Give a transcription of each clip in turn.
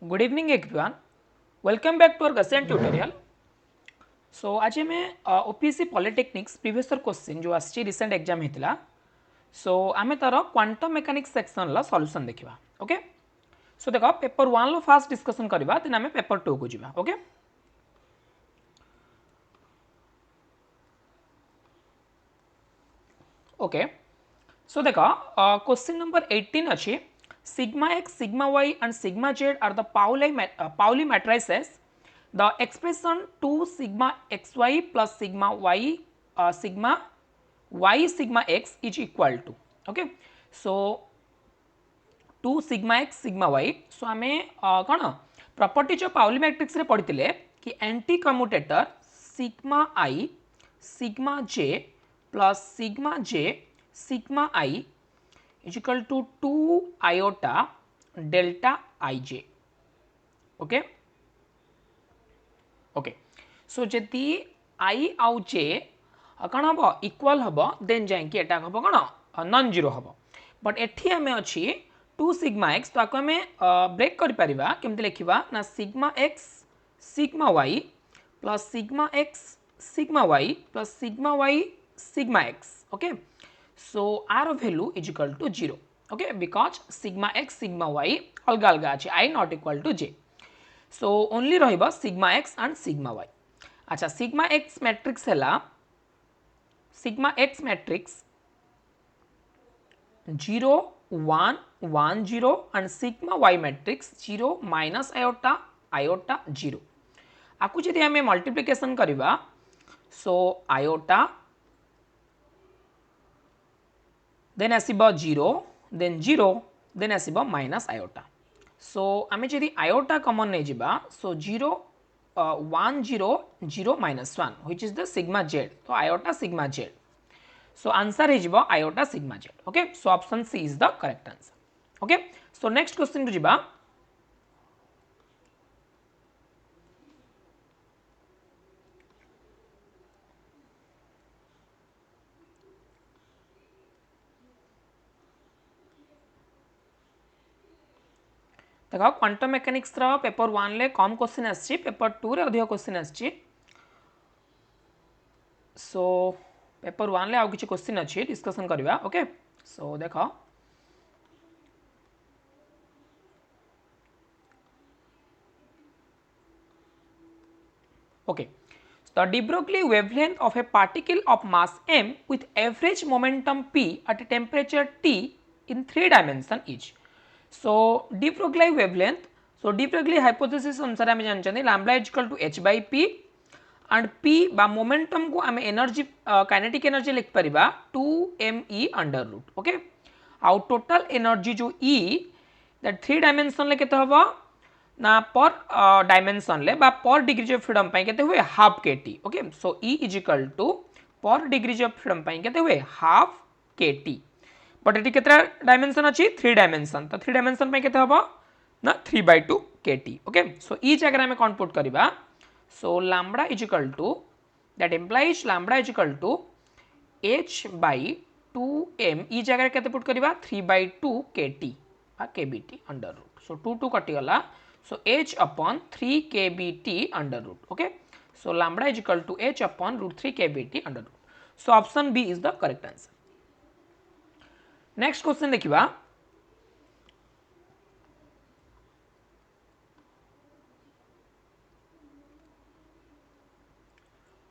Good evening everyone. Welcome back to our Gaussian tutorial. So आज हमें OPSC Polytechnics previous year question जो आसी recent exam हेतला. So आमे तार quantum mechanics section ला solution देखिबा. Okay? So देखो paper 1 लो first discussion करिबा then आमे paper 2 को जिबा. Okay? Okay. So देखो question number 18 अच्छी sigma x, sigma y and sigma z are the Pauli matrices. The expression 2 sigma xy plus sigma y sigma x is equal to okay. So 2 sigma x sigma y. So आमे कौन properties of Pauli matrix रे पढ़िथिले कि anti commutator sigma i sigma j plus sigma j sigma i is equal to 2 iota delta ij. Okay okay सो जदि i आउ j कौन हम equal हम then जाकि एटा हम कौन नॉन जीरो हम बट एठी आमे अच्छी 2 सिग्मा एक्स तो आको आमे ब्रेक कर परिबा केमति लिखिबा ना sigma X sigma Y plus sigma X sigma Y plus sigma Y sigma X. Okay so R value is equal to 0. Okay because sigma X sigma Y अलग अलग अच्छे I not equal to J. So only रहिबा sigma X and sigma Y. अच्छा sigma X matrix है sigma X matrix 0 1 1 0 and sigma y matrix 0 minus iota iota 0. आपको जदि हमें multiplication करिबा सो iota देन आसीबा 0 देन 0 देन आसीबा minus iota. So आमे जदि iota कॉमन नै जिबा so 0 1 0 0 minus 1 which is the sigma z. तो iota sigma z. So answer is iota sigma z. Okay, so option C is the correct answer. Okay, so next question to jiba. देखो quantum mechanics रा paper 1 ले कम question आछि paper 2 रे अधिक question आछि. So paper 1 ले आउ किछि क्वेश्चन अछि डिस्कशन करबा. ओके सो देखो okay. The de Broglie wavelength of a particle of mass m with average momentum p at a temperature T in 3 dimension is. So de Broglie wavelength. So de Broglie hypothesis अनुसार आम जानते lambda is equal to h by p and p बा momentum को आम energy kinetic energy लिख परिबा 2me under root. Okay आउ total energy जो E दैट 3 डायमेंशन ले केते हबो ना पर डायमेंशन ले बा पर डिग्री ऑफ फ्रीडम पाई केते हुए half K T. Okay so E is equal to per degree of freedom पाई केते हुए हाफ केटी. बट एटी केते डायमेंशन अछि 3 डायमेंशन तो 3 डायमेंशन पाई केते हबो ना 3/2 केटी. ओके सो E जगह में कोन पुट करबा so lambda is equal to that implies lambda is equal to h/2m E जगह केते पुट करबा 3/2 kt बा kbt अंडर रूट. सो 2 2 कटि गला. So h upon 3 kbt under root. Okay. So lambda is equal to h upon root 3 kbt under root. So option B is the correct answer. Next question देखिबा.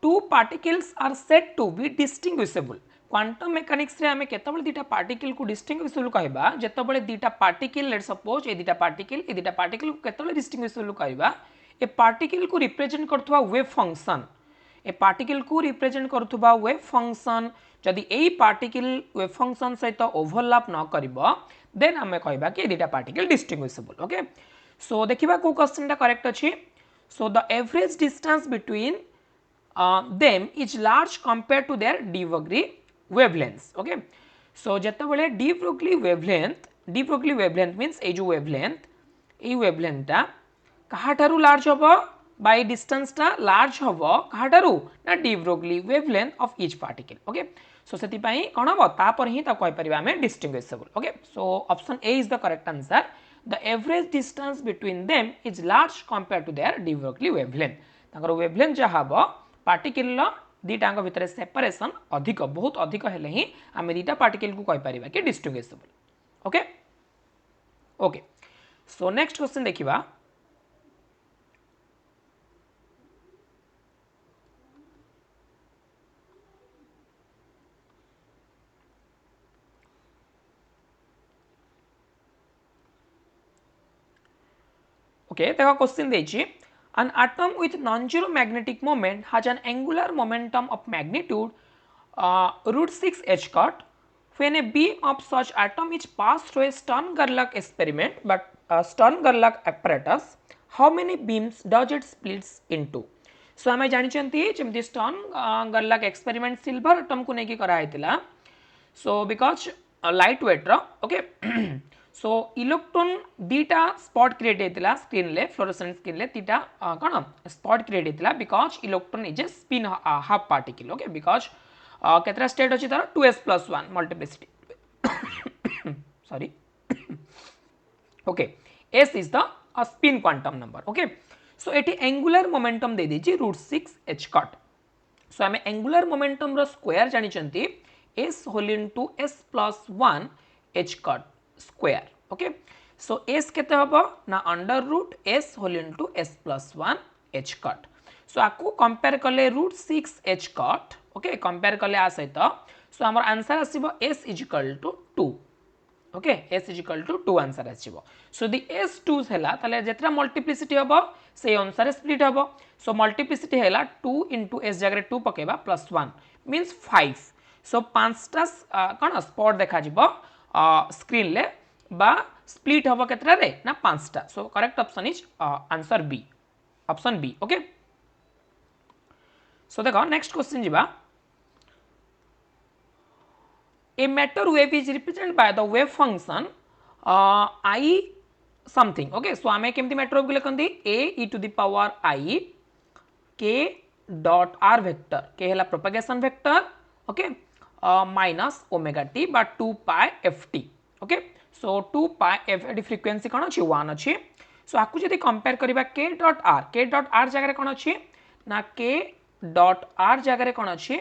Two particles are said to be distinguishable. Quantum mechanics रे हमें केतबेले दीटा particle को distinguishable कहबा जेतबेले दीटा particle let suppose ए दीटा पार्टिकल को केतबेले डिस्टिंग्विशेबल कहबा ए पार्टिकल को रिप्रेजेंट करथुवा वेव फंक्शन ए पार्टिकल को रिप्रेजेंट करथुवा वेव फंक्शन जदि एई पार्टिकल वेव फंक्शन सहित ओवरलैप न करबो देन हमें कहबा कि दीटा पार्टिकल डिस्टिंग्विशेबल. ओके सो देखिबा को क्वेश्चन टा करेक्ट अछि. So the average distance between them is large compared to their de Broglie wavelengths. Okay so जेतबेले de Broglie wavelength means ए जो wavelength टा कहाठारु लार्ज हबो बाय डिस्टेंस टा लार्ज हबो कहाठारु ना de Broglie wavelength of each particle. Okay so सेति पई कोन हबो ता पर ही ता कहि परिबा हमें distinguishable. Okay so option A is the correct answer. The average distance between them is large compare to their de Broglie wavelength wavelength जहाँ हम पार्टिकल दीटाक भितर सेपरेशन अधिक बहुत अधिक हेले ही आम दीटा पार्टिकल को कहीपर कि distinguishable okay okay so next question देखिबा ओके देखो क्वेश्चन देछि an atom with non-zero magnetic moment has an angular momentum of magnitude root 6 h cut. When a beam of such atom is passed through a Stern-Gerlach experiment but Stern-Gerlach apparatus, how many beams does it splits into? So आम जानते जमी Stern-Gerlach experiment silver atom को लेकिन कराइला so because light weight okay so electron दीटा spot create होता screen ले fluorescent screen ले दीटा कौन स्पॉट क्रिएट होता because electron is a spin half particle okay because केतरा स्टेट अच्छी तार 2s+1 multiplicity sorry okay s is the spin quantum number okay so एटी एंगुलर मोमेंटम दे दीची √6 h कट सो आम एंगुलर मोमेंटम रो square जानी s whole into s+1 h cut square okay so s केते हबो ना √s whole into s+1 h cut so आकु कंपेयर कले √6 h कट ओके कंपेयर कले आ सहित सो हमर आंसर आसीबो s = 2 ओके s = 2 आंसर आसीबो सो दी s 2 हैला तले जेतरा मल्टीप्लिसिटी हबो से अनुसार स्प्लिट हबो सो मल्टीप्लिसिटी हैला 2 * s जगह 2 पकेबा +1 मींस 5 सो पांचटा कोन स्पॉट देखा जिवो स्क्रीन ले बा स्प्लिट हम केतरा रे ना पांचटा so correct option is answer B option B okay so देखो नेक्स्ट क्वेश्चन जीवा a matter wave is represented by the wave function I something okay so आमे केमती मैटर वेव लिखंदी a e⁻i k dot r vector k हैला propagation vector okay minus omega t बा 2 pi f t okay so 2 pi f t frequency कौन अच्छी 1 अच्छी सो आपको जब कंपेयर करवा k डॉट r जगह कौन अच्छी ना k डॉट r जगह कौन अच्छी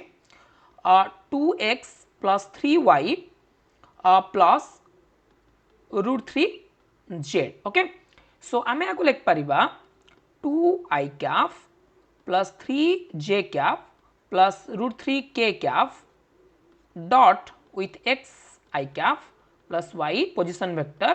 2x + 3y plus √3z okay so आम आपको लिख पार 2i Kaif plus 3j Kaif plus √3k Kaif dot with x I cap plus y position vector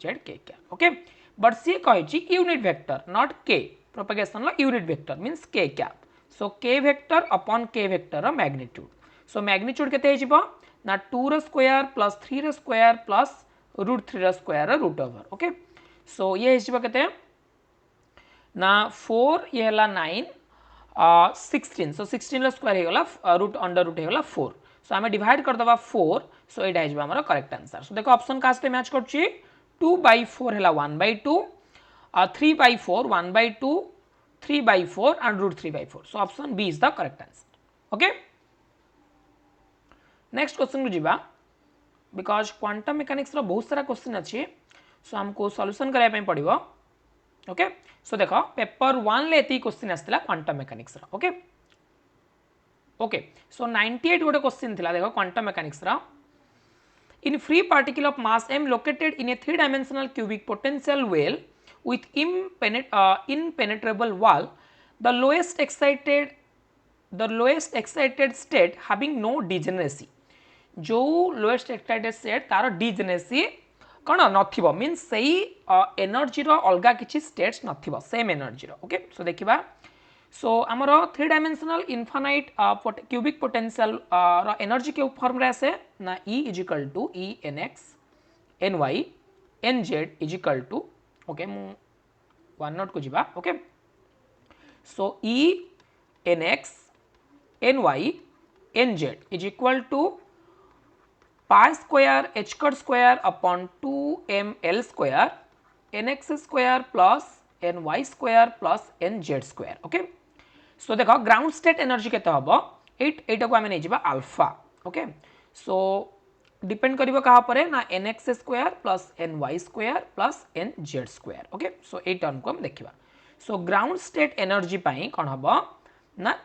z k cap okay but सी कहि unit vector not k propagation ला unit vector means k cap so k vector upon k vector रा magnitude so magnitude केते हे जिवो ना 2 रा square plus 3 रा स्क्वायर प्लस √3 रा स्क्वायर रा रूट ओवर ओके सो ये हे जिवो केते ना 4 ये हला 9 16 सो 16 रा स्क्वायर हे गला रूट अंडर रूट हे गला 4 सो आम डिवाइड करदे 4 सो यहाँ आम करेक्ट आंसर सो देखो ऑप्शन का मैच कर 2/4 है 1/2 3/4 1/2 3/4 and √3/4 so option B is the correct answer okay next question को जीवा बिकॉज क्वांटम मेकानिक्स रो बहुत सारा क्वेश्चन अच्छी सो हमको सॉल्यूशन करने पड़ो ओके सो देखो पेपर 1 ले एती क्वेश्चन आसला क्वांटम मेकानिक्स रो ओके ओके सो 98 गोटे क्वेश्चन थिला देखो क्वांटम मेकानिक्स रा in free particle of mass m located in a 3-dimensional cubic potential well with impenetrable wall the lowest excited state having no degeneracy जो lowest excited state तार degeneracy कौन नथिबो means सही energy रो अलगा किछि states नथिबो same energy रो okay so देखिबा सो आमर 3-dimensional infinite cubic potential रो energy के form रे आसे ना E = E nx ny nz = okay मु वन नोट को जीवा okay so E nx ny nz = pi square h cut square upon 2ml square nx square plus ny square plus nz square okay so देखो ground state energy केते हबो 8 को आमे नै जिबा अल्फा ओके सो डिपेंड करिवो कहा परे ना nx square plus ny square plus nz square okay so ए टर्म को हम देखिबा सो ग्राउंड स्टेट एनर्जी पाई कोन हबो ना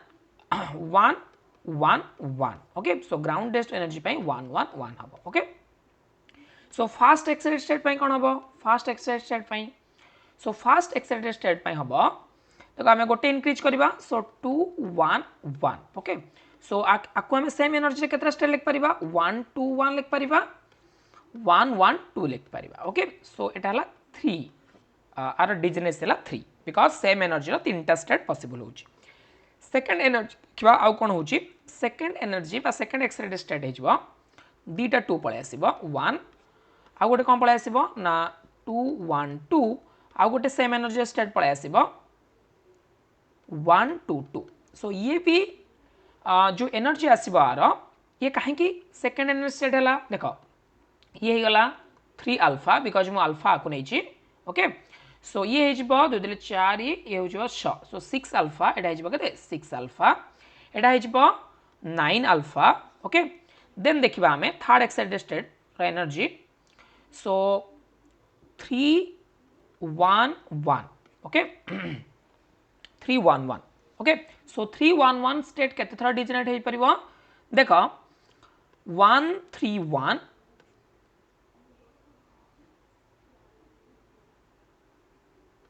1 1 1 okay so ground state energy पाई 1 1 1 हबो okay so first excited state पाई कोन हबो फास्ट एक्साइटेड स्टेट पाई सो फास्ट एक्साइटेड स्टेट पाई हबो देखो आमे गोटे इंक्रीज करिबा सो 2 1 1 ओके सो आको आमे सेम एनर्जी केतरा स्टेट लिख परिबा 1 2 1 लिख परिबा 1 1 2 लिख परिबा ओके सो एटा हला 3 आर डिजनेस हला 3 बिकॉज सेम एनर्जी रो तीनटा स्टेट पॉसिबल होची सेकंड एनर्जी किबा आउ कोन होची सेकंड एनर्जी बा सेकंड एक्साइटेड स्टेट हेजबो दीटा 2 पळे आसीबो 1 आउ गोटे कोन पळे आसीबो ना 2 1 2 आउ गोटे सेम एनर्जी स्टेट पळे आसीबो 1 2 2 सो ये भी जो एनर्जी आसीबो आर ये काहे कि सेकंड एनर्जी स्टेट हला देखो ये ही गला 3 अल्फा बिकॉज मु अल्फा को नै छी ओके सो ये हेजबो 2 दिले 4 ये हेजबो 6 सो 6 अल्फा एटा हेजबो केते 6 अल्फा एटा हेजबो 9 अल्फा ओके देन देखिबा हमें थर्ड एक्साइटेड स्टेट रो energy so 3 1 1 okay 3 1 1 okay so 3 1 1 state केते थरा डिजनरेट हे परिबो देखो 1 3 1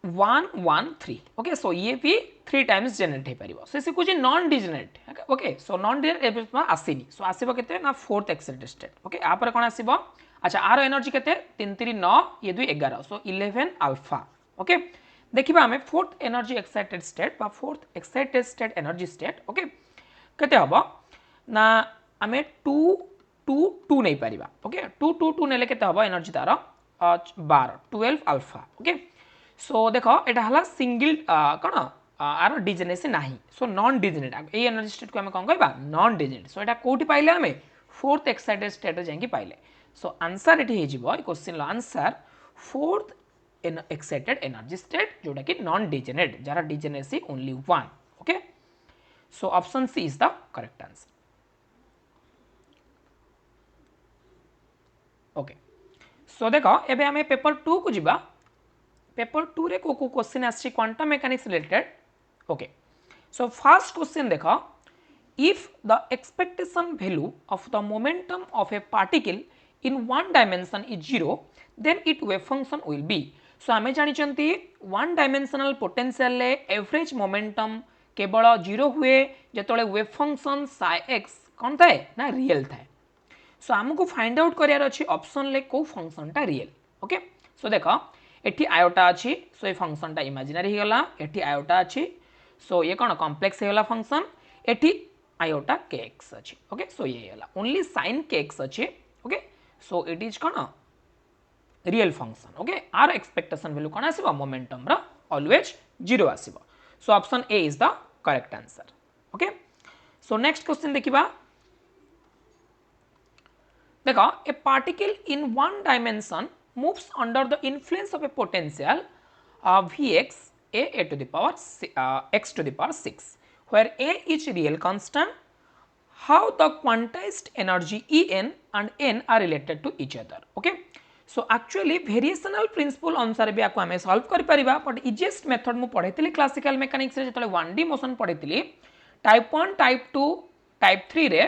1 1 3 ओके सो ये भी 3 टाइम्स जनरेट हे परिबो सो इसे कुछ non degenerate okay so non degenerate एबे आसीनी सो आसीबो केते ना फोर्थ एक्साइटेड स्टेट ओके आ पर कोन आसीबो अच्छा आर एनर्जी केते 3 3 9 ये 2 11 सो 11 अल्फा ओके देखिबा हमें फोर्थ एनर्जी एक्साइटेड स्टेट बा fourth excited state energy state okay केते हबो ना हमें 2 2 2 नै परिबा ओके 2 2 2 नेले केते हबो एनर्जी तार 12 12 अल्फा ओके सो देखो एटा हला सिंगल कोन आर डिजनेस नाही सो नॉन डिजनेट ए एनर्जी स्टेट को हम कोन कहबा नॉन डिजनेट सो एटा कोठी पाइले हमें फोर्थ एक्साइटेड स्टेट रे जांकी पाइले सो आंसर एठी हे जिवो ए क्वेश्चन लो answer fourth excited energy state जोटा कि नॉन डिजेनेट जरा degeneracy only 1 okay so option C is the correct answer okay so देखो एबे हमें पेपर 2 को जिबा पेपर 2 रे को क्वेश्चन आछि quantum mechanics related okay so first question देखो if the expectation value of the momentum of a particle in one dimension is 0 then its wave function will be so आमे जानि चंती one dimensional potential ले average momentum केवल 0 हुए जेतोले wave function psi x कोन थाए ना real थाए सो हमको find out करियार अछि ऑप्शन ले को फंक्शन ता रियल ओके सो देखो एठी आयोटा अछि सो ए फंक्शन ता इमेजिनरी हिगला एठी आयोटा अछि सो ये कोन कॉम्प्लेक्स हिगला फंक्शन एठी आयोटा kx अछि ओके सो ये हिगला ओनली sin kx अछि ओके so it is कोन रियल फंक्शन ओके आर एक्सपेक्टेशन वैल्यू कोन आसीबो मोमेंटम रा ऑलवेज 0 आसीबो so option A is the correct answer okay so next question देखिबा देखो a particle in one dimension moves under the influence of a potential Vx a to the power x to the power 6 where a is real constant how the quantized energy En and n are related to each other okay so actually variational principle अनुसार भी आपको हमें solve कर परिबा but easiest method मु पढैतिली classical mechanics रे जतले 1D motion पढैतिली type 1 type 2 type 3 रे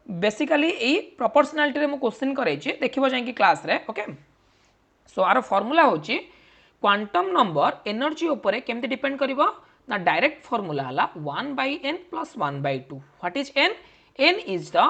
बेसिकली ए प्रोपोर्शनलिटी रे मु क्वेश्चन करै छी देखिबो जाय कि क्लास रे ओके सो आर फार्मूला होची क्वांटम नंबर एनर्जी ऊपर केमते डिपेंड करिवो ना डायरेक्ट फार्मूला हला 1/n + 1/2 what is n n is the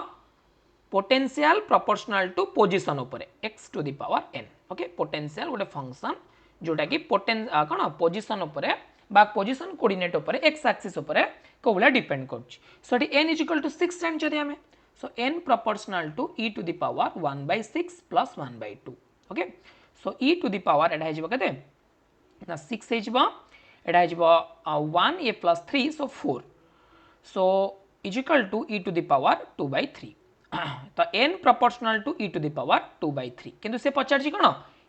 potential proportional to position ऊपर x to the power n okay potential गोटे फंक्शन जोटा कि कोन पोजीशन ऊपर बा पोजीशन कोऑर्डिनेट ऊपर x एक्सिस ऊपर को बोला डिपेंड करछि सो एटी n = 6 जान जदि हमें सो n proportional to e to the power 1/6 + 1/2 okay so e to the power एटा हेजबो कते ना 6 हेजबो एटा हेजबो 1 a + 3 so 4 so is equal to e to the power 2/3 तो n proportional to e to the power 2/3 किंतु से पचारछि कोन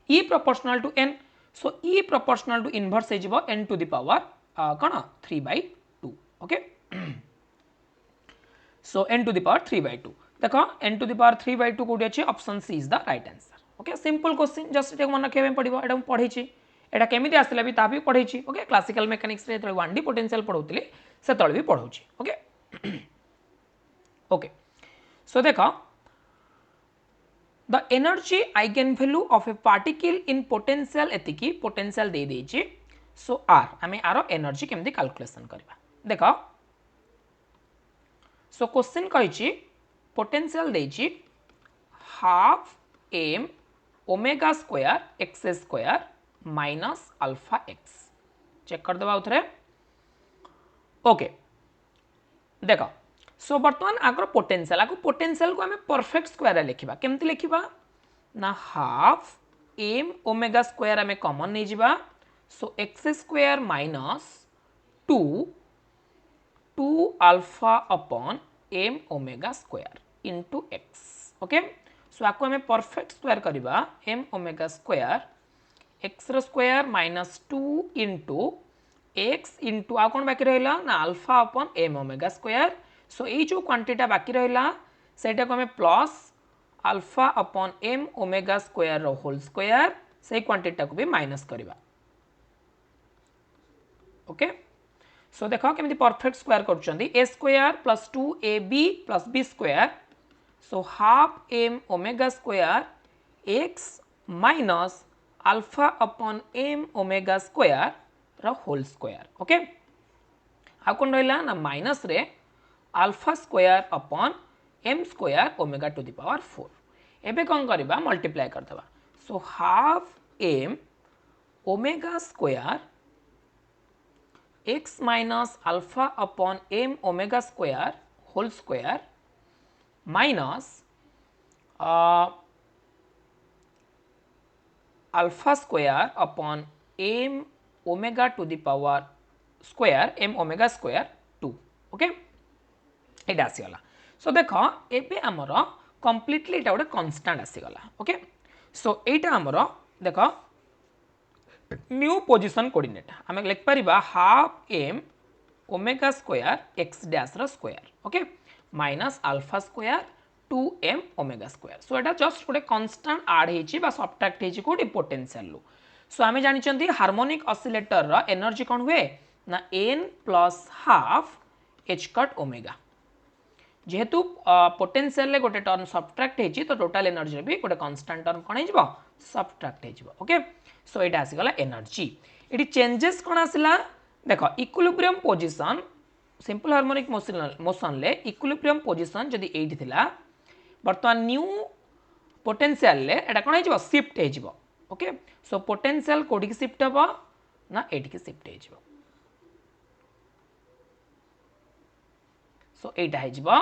e proportional to n so e proportional to inverse हे जिवो n to the power कोन 3/2 ओके so n to the power 3/2 देख n to the power 3 by 2 कोटी अच्छे option C is the right answer okay simple question just ये मन रखा पड़ो एटा पढ़ी एटा केमी आसला भी ता भी पढ़ी ओके क्लासिकल मेकानिक्स रे 1D पोटेंशियल पढ़ौली से भी पढ़ाऊँ ओके ओके सो देख the energy eigenvalue of a particle in potential एतिकी पोटेंशियल दे देछि सो आर आम आर एनर्जी केमती कैलकुलेशन करबा देख सो क्वेश्चन कही पोटेंशियल देछि half M omega square x square minus alpha x check कर दबा उथरे ओके देख सो बर्तमान आगर पोटेंशियल को आम परफेक्ट स्क्वायर लिखा केमती लिखा ना हाफ एम ओमेगा स्क्वायर आम कॉमन नहीं जावा so x square minus two two alpha upon m omega square into x okay so आपको आम परफेक्ट स्क्वायर करवा m omega square x square minus two into x into आ कौन बाकी रहा ना alpha upon m omega square so ये जो क्वांटिटा बाकी रहा सेटा को हमें plus alpha upon m omega square रो होल स्क्वायर से क्वांटिटा को भी माइनस करवा ओके सो देखो केमती परफेक्ट स्क्वायर करछंदी a square plus 2ab plus b square so half M omega square x minus alpha upon m omega square रो whole square okay आ कौन रहा ना माइनस रे alpha square upon m square omega to the power 4 एबे कौन करबा multiply कर दबा so half M omega square x minus alpha upon m omega square whole square minus alpha square upon m omega to the power square M omega square 2 okay एटा आसीगला सो देख एबे आमर कंप्लीटली एटा गोटे कांस्टेंट आसीगला ओके सो एटा आमर देख new position coordinate आम लिख पारिबा half M omega square x dash रो square okay minus alpha square 2m omega square so एटा जस्ट गोटे कांस्टेंट ऐड हेची बा सब्ट्रैक्ट हेची कोडी पोटेंशियल लो सो आम जानिचंती हार्मोनिक ऑसिलेटर रो एनर्जी कोन हुए ना n plus half h cut omega जेहेतु पोटेंशियल गोटे टर्म सब्ट्रैक्ट हेची तो टोटल एनर्जी भी गोटे कांस्टेंट टर्म कोन हेजबो सब्ट्रैक्ट हेजबो ओके सो एटा आसीगला एनर्जी इटी चेंजेस कोन आसिला देखो equilibrium position simple harmonic motion ले इक्विलिब्रियम पोजीशन जदि एठी थिला वर्तमान न्यू पोटेंशियल ले एटा कोन हेजबो शिफ्ट हेजबो ओके सो पोटेंशियल कोडी की शिफ्ट हबो ना एठी की शिफ्ट हेजबो सो एटा हेजबो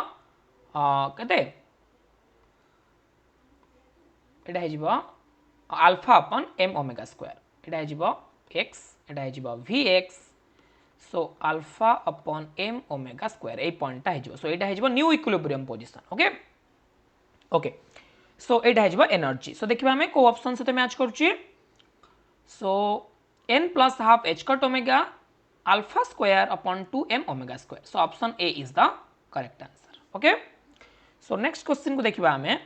कते एटा हेजबो alpha upon m omega square एटा हेजबो x एटा हेजबो vx so alpha upon m omega square ए पॉइंट हेजबो सो एटा हेजबो new equilibrium position okay okay so एटा हेजबो एनर्जी सो देखिबा हमें को ऑप्शन से मैच करछि सो n plus half h cut omega alpha square upon 2m omega square so option A is the correct answer okay so next question को देखिबा हमें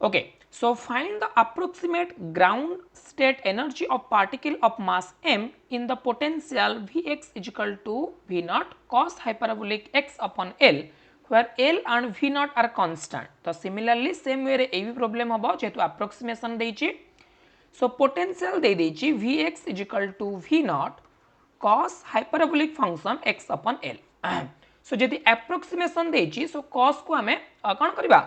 okay so find the approximate ground state energy of particle of mass m in the potential vx is equal to v naught cos hyperbolic x upon l where l and v naught are constant तो similarly same way रे भी problem हबो जेतु approximation देछि so potential दे देछि vx is equal to v naught cos hyperbolic function x upon l so जदि approximation देछि so cos को हमें कोन करबा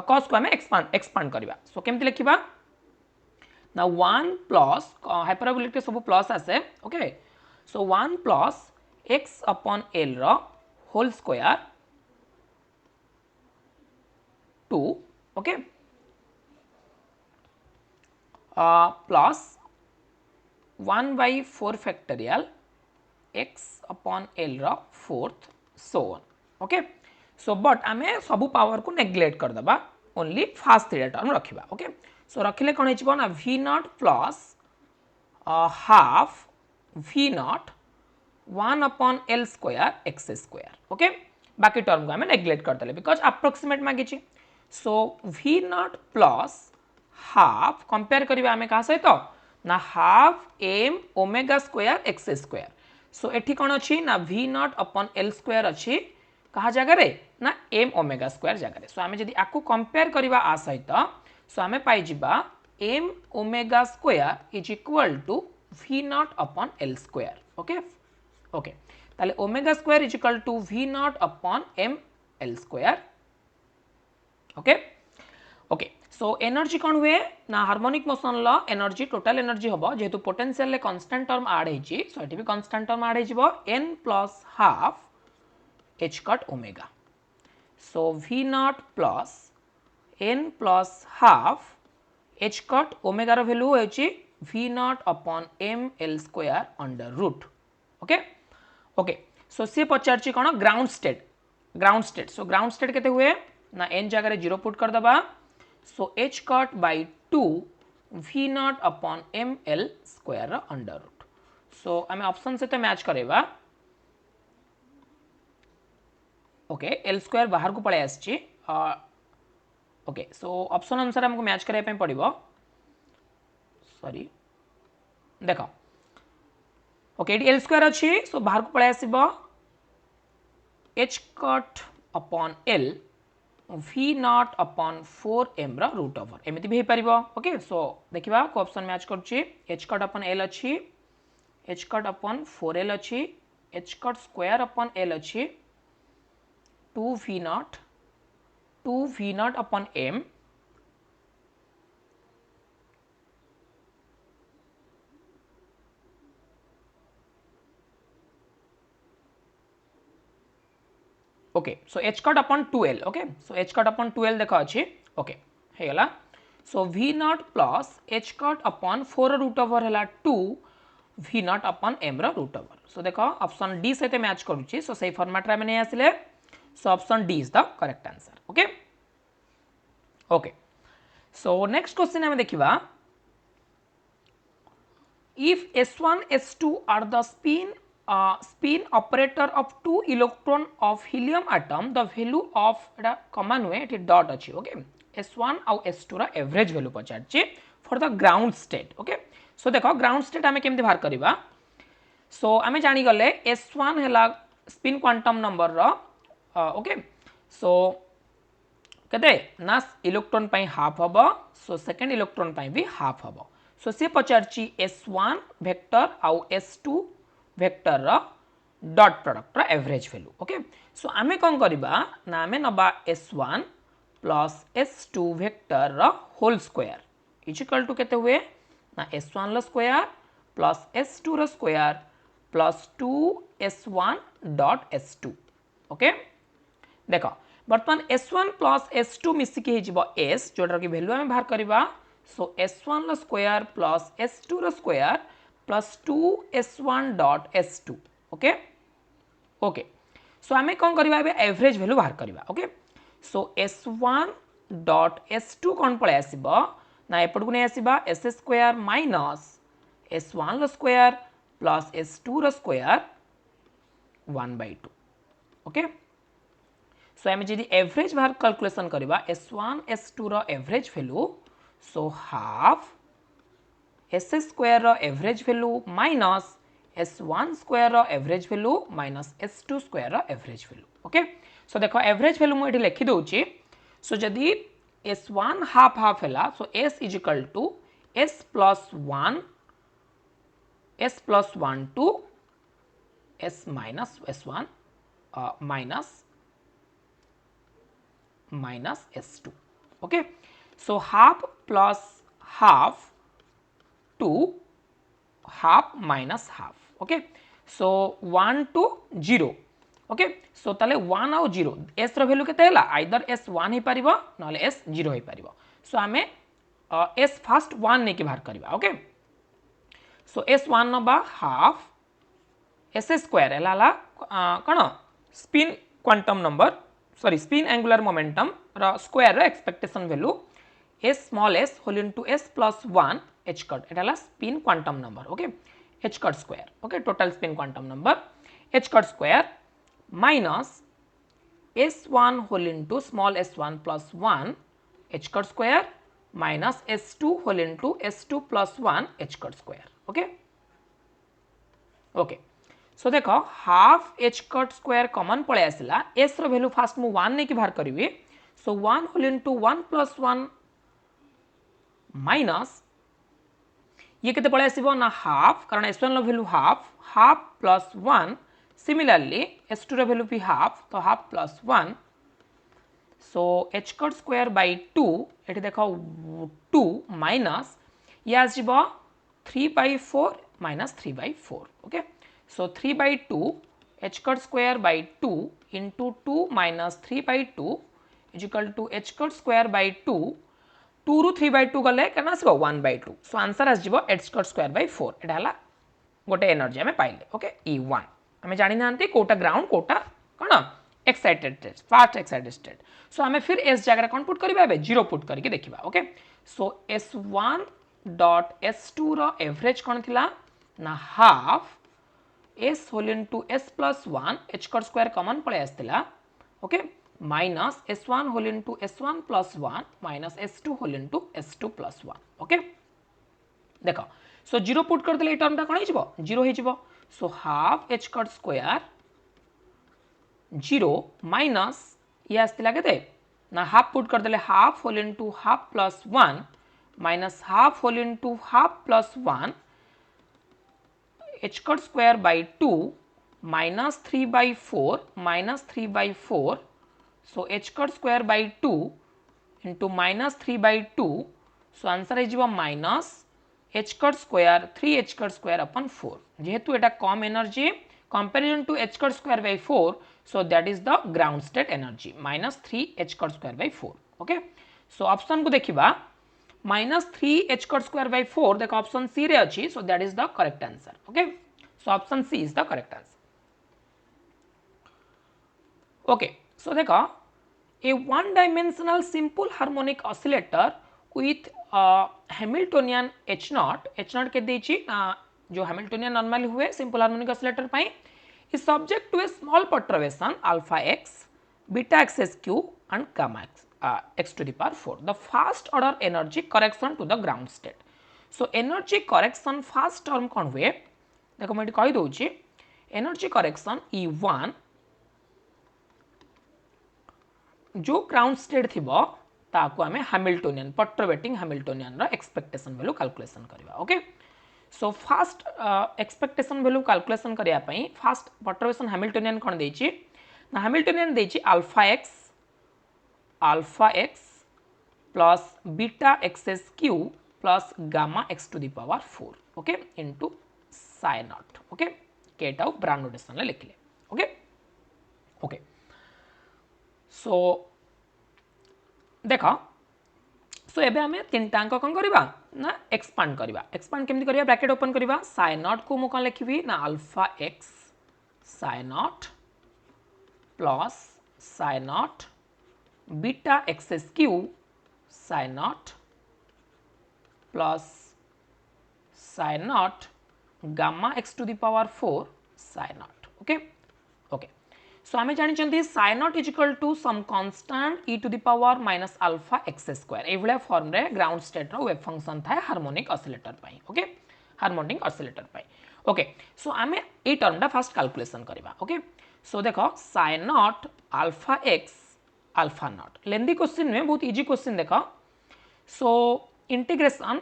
cos को हमें एक्सपांड करबा सो केमति लिखिबा ना 1 प्लस हाइपरबोलिक के सब प्लस आसे okay so 1 plus x upon l रो whole square 2 okay plus 1/4 factorial x upon l रो fourth so on okay so but आमे सब पावर को नेग्लेक्ट कर दबा ओनली फास्ट थ्री टर्म रखिबा ओके सो रखिले कोन हेचिबो ना v not plus half v naught 1 upon L square x square okay बाकी टर्म को आम नेग्लेक्ट करदे बिकज अप्रोक्सीमेट मागी सो v not plus half compare करिबा आमे का सहित ना half M omega square x square so एठी कोन अछि ना v not upon L square अछि कहा जगह रे ना एम ओमेगा स्क्वायर जगह रे सो आमे जदी आकु कंपेयर करिबा आ सहित सो आमे पाई जिबा m omega square is equal to v not upon L square okay okay ताले omega square is equal to v not upon m l square okay okay so energy कौन हुए ना हार्मोनिक मोशन लो एनर्जी टोटल एनर्जी हम जेहेतु potential ले constant term add होइछि सो एटी भी कांस्टेंट टर्म ऐड होइजिवो n plus half h cut omega so v not plus n plus half h cut omega रो वैल्यू होइछि v not upon m l square under root okay okay so सी पचारछि कोन ground state so ground state केते हुए ना n जगह रे 0 पुट कर दबा so h cut by 2 v not upon m l square under root so आमे ऑप्शन से तो मैच करेबा ओके l स्क्वायर बाहर को पळे आछि ओके सो ऑप्शन अनुसार हमको मैच करे पे पड़िबो सॉरी देखो ओके एटी l स्क्वायर अछि सो बाहर को पळे आसीबो h cut upon l v not upon 4m रा रूट ओवर एमिति भी परिबो ओके सो देखिबा को ऑप्शन मैच करछि h कट अपॉन l अछि h कट अपॉन 4l अछि h cut square upon l अछि 2v not upon m okay so h cut upon 2l okay so h cut upon 2l देखा अछि okay हे गला so v not plus h cut upon 4 root over हला 2 v not upon m रा root over so देखो option D सहित match करूची सो सही फॉर्मेट रे माने आसिले so option D is the correct answer okay okay so next question हमें देखिबा if s1 s2 are the spin operator of two electron of helium atom the value of एटा common हुए एटी डॉट अछि okay s1 आउ s2 रा average value पचारछि for the ground state okay so देखो ग्राउंड स्टेट हमें केमति बाहर करबा सो हमें जानि गले s1 हैला स्पिन क्वांटम नंबर रो ओके सो केते ना इलेक्ट्रॉन पई हाफ हबो सो सेकंड इलेक्ट्रॉन पई भी हाफ हबो सो से पचारछि s1 वेक्टर आउ s2 वेक्टर रा डॉट प्रोडक्ट रा एवरेज वैल्यू ओके सो आमे कोन करबा ना आमे नबा s1 प्लस s2 वेक्टर रा whole square is equal to केते हुए ना s1 रा स्क्वायर प्लस s2 रा square plus 2s1 dot s2 okay देखो बर्तमान s1 प्लस s2 मिसी के हिजबो s जोडर की वैल्यू हमें बाहर करबा सो s1 रा स्क्वायर प्लस s2 रा square plus 2s1 dot s2 okay okay so आमे कोन करबा बे एवरेज वैल्यू बाहर करबा okay so s1 dot s2 कोन पळे आसीबो ना एपड को नै आसीबा s स्क्वायर माइनस s1 रा स्क्वायर प्लस s2 रा स्क्वायर 1/2 ओके सो आमे जदी एवरेज बाहर कैलकुलेशन करबा s1 s2 रा average value so half s square रा average value minus s1 square रा average value minus s2 square रा एवरेज वैल्यू ओके सो देखो एवरेज वैल्यू मु एठी लिखि दोछि सो जदी s1 हाफ हाफ हैला so s is equal to s plus 1 to s minus s1 minus s2 okay so half plus half to half minus half okay so 1 to 0 okay so ताले 1 आउ 0 s रो value केते हैला either s 1 हे परिबो नले s 0 हे परिबो सो आमे s first 1 ने के बाहर करबा ओके सो s 1 नबा हाफ s स्क्वायर हैला कोन spin quantum number sorry spin angular momentum रा स्क्वायर रा expectation value s small s whole into s plus 1 h cut एटाला spin quantum number okay h cut square okay total spin quantum number h cut square minus s1 whole into small s1 plus 1 h cut square minus s2 whole into s2 plus 1 h cut square okay okay so देख half h cut square common पळे आसला s रो value fast मु 1 ने की बाहर करिवि so 1 whole into 1 plus 1 minus ये केते पळे आसीबो ना हाफ कारण s1 रो value half half plus 1 similarly s2 रो वैल्यू भी हाफ तो half plus 1 so h cut square by 2 एठी देखो 2 माइनस ये आसीबो 3/4 minus 3/4 okay so 3/2 h cut square by 2 into 2 minus 3/2 is equal to h cut square by 2 2 रु 3/2 गले केना आसीबो 1/2 सो आंसर आसीबो h कट स्क्वायर बाय 4 एटा हला गोटे एनर्जी हमें पाइले ओके E1 हमें जानि नांती कोटा ग्राउंड कोटा कोन excited state first excited state so हमें फिर s जगह कोन पुट करबा बे 0 पुट करके देखिबा okay so s1 dot s2 रो एवरेज कोन थिला ना half s whole into s plus 1 h cut square common पळे आस्तिला okay minus s1 whole into s1 plus 1 minus s2 whole into s2 plus 1 okay देखो so 0 put कर देले टर्मटा कोन हिजबो 0 हिजबो so half h cut square 0 minus ये आस्तिला केते ना हाफ पुट कर देले half whole into half plus 1 minus half whole into half plus 1 h cut square by 2 minus 3/4 minus 3/4 so h cut square by 2 into minus 3/2 so answer है minus h cut square 3h cut square upon 4 जेहेतु एटा कम energy comparison to h cut square by 4 so that is the ground state energy minus 3h cut square by 4 okay so option को देखिबा minus 3h cut square by 4 देखो option C रे अछि so that is the correct answer okay so option C is the correct answer okay so देखो a one dimensional simple harmonic oscillator with Hamiltonian H0 के देछि जो Hamiltonian normal हुए simple harmonic oscillator pi is subject to a small perturbation alpha x beta xsq and gamma x to the power 4 the first order energy correction to the ground state so energy correction first term कौन हुए देखो मैं कहि दउछि energy correction E1 जो ground state थिबो ताको हमें Hamiltonian पर्टर्बेटिंग Hamiltonian रो expectation value calculation करबा okay so fast expectation value calculation करिया पई फास्ट पर्टर्बेशन हैमिल्टोनियन कोन देछि ना हैमिल्टोनियन देछि alpha x plus beta x square plus gamma x to the power 4 okay into psi naught okay केटा ब्रांड notation ले लिखले ओके ओके सो देख सो एबे हमें तीनटा अंक कौन करबा ना एक्सपांड करबा एक्सपांड केमति करबा ब्रैकेट ओपन करबा साइ नॉट को मु कोन लिखबी ना alpha x psi naught plus psi naught beta x square psi naught plus psi naught gamma x to the power 4 psi naught okay okay so आमे जानि चंती psi naught is equal to some constant e to the power minus alpha x square ए भले form रे ground state रो wave function थाए harmonic oscillator पाई okay harmonic oscillator पाई ओके सो आमे ए टर्म दा फर्स्ट कैलकुलेशन करबा ओके सो देखो psi naught alpha x alpha naught लेंदी क्वेश्चन में बहुत इजी क्वेश्चन देखो सो इंटीग्रेशन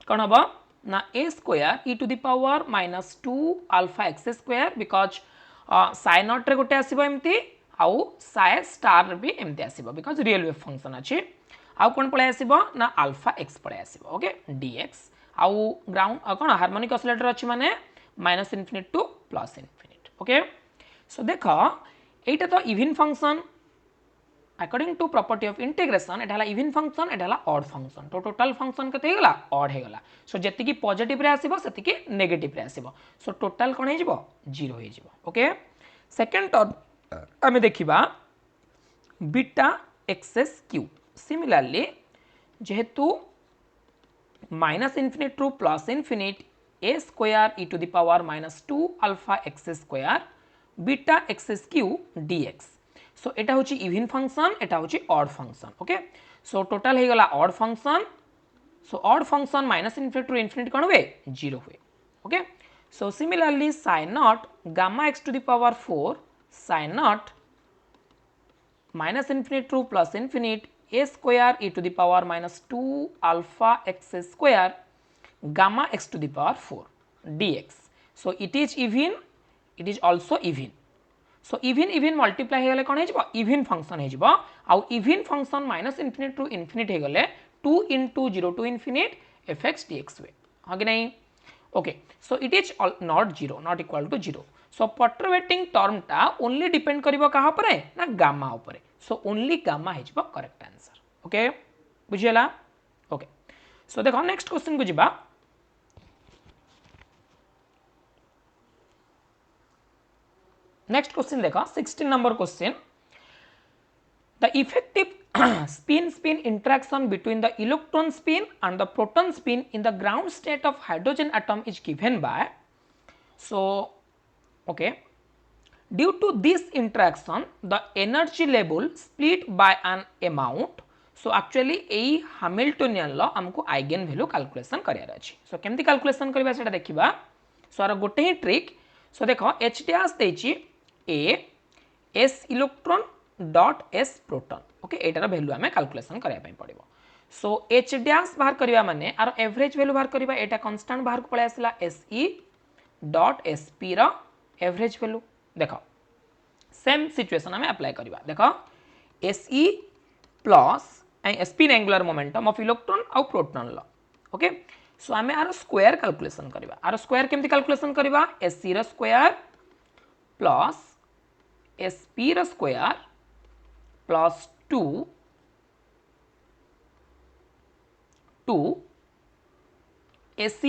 कोन हबो ना a square e to the power minus 2 alpha x square because psi not रे गोटे आसीबो एमती आउ साइ स्टार भी एमती आसीबो बिकॉज रियल वेव फंक्शन अछि आउ कोन पळे आसीबो ना अल्फा एक्स पळे आसीबो ओके dx आउ ग्राउंड कोन हार्मोनिक ऑसिलेटर अछि माने minus infinite to plus infinite okay so देखो एटा तो even function according to property of integration एटा हला इवन फंक्शन एटा हला ऑड फंक्शन तो टोटल फंक्शन केते हेगला ऑड हेगला सो जति की पॉजिटिव रे आसीबो सेति की नेगेटिव रे आसीबो सो टोटल कोन हे जिवो 0 हे जिवो ओके सेकंड टर्म हमें देखिबा बीटा एक्सएस क्यू सिमिलरली जेहेतु minus infinite to plus infinite a square e to the power minus 2 alpha x square beta x cube dx. So एटा होची इवन फंक्शन, एटा होची odd function. Okay, so total हो गला odd function. So odd function minus infinity to infinity कौन हुए 0 हुए. Okay, so similarly sin not gamma x to the power 4 sin not minus infinity to plus infinity a square e to the power minus 2 alpha x square gamma x to the power 4 dx. So it is even, it is also even. So even multiply हो गले कौन है even function है जिबा आउ even function minus infinity to infinity हो गले 2 into 0 to infinity fx dx हुए हाँ कि नहीं. Okay, so it is not 0, not equal to 0. So perturbating term टा ओनली डिपेंड करिवो कहा पर ना गामा ऊपर. सो ओनली गामा है जिबा correct answer. Okay, बुझियला. Okay, so देखो नेक्स्ट क्वेश्चन को जिबा. नेक्स्ट क्वेश्चन देखो 16 number question. The effective spin interaction between the electron spin and the proton spin in the ground state of hydrogen atom is given by. So okay, due to this interaction the energy level split by an amount. So actually यही Hamiltonian law हमको eigen value calculation करियार अछि. सो केमती calculation करबा सेटा देखिबा. सो are गोटे ही trick. So देखो H dash देछि A S electron dot S proton. Okay, एटार वैल्यू आमे कैलकुलेशन करिया पई पड़िबो. सो H डैश बाहर करिया माने आर एवरेज वैल्यू बाहर करिबा. एटा कांस्टेंट बाहर को पळे आसला Se डॉट Sp रा एवरेज वैल्यू. देखो सेम सिचुएशन आमे अप्लाई करिबा. देखो Se plus spin angular momentum of electron और प्रोटॉन ला. ओके, सो आमे आर स्क्वायर कैलकुलेशन करिबा. आर स्क्वायर केमती कैलकुलेशन करिबा. Sc रा स्क्वायर प्लस Sp रा square plus 2 Ac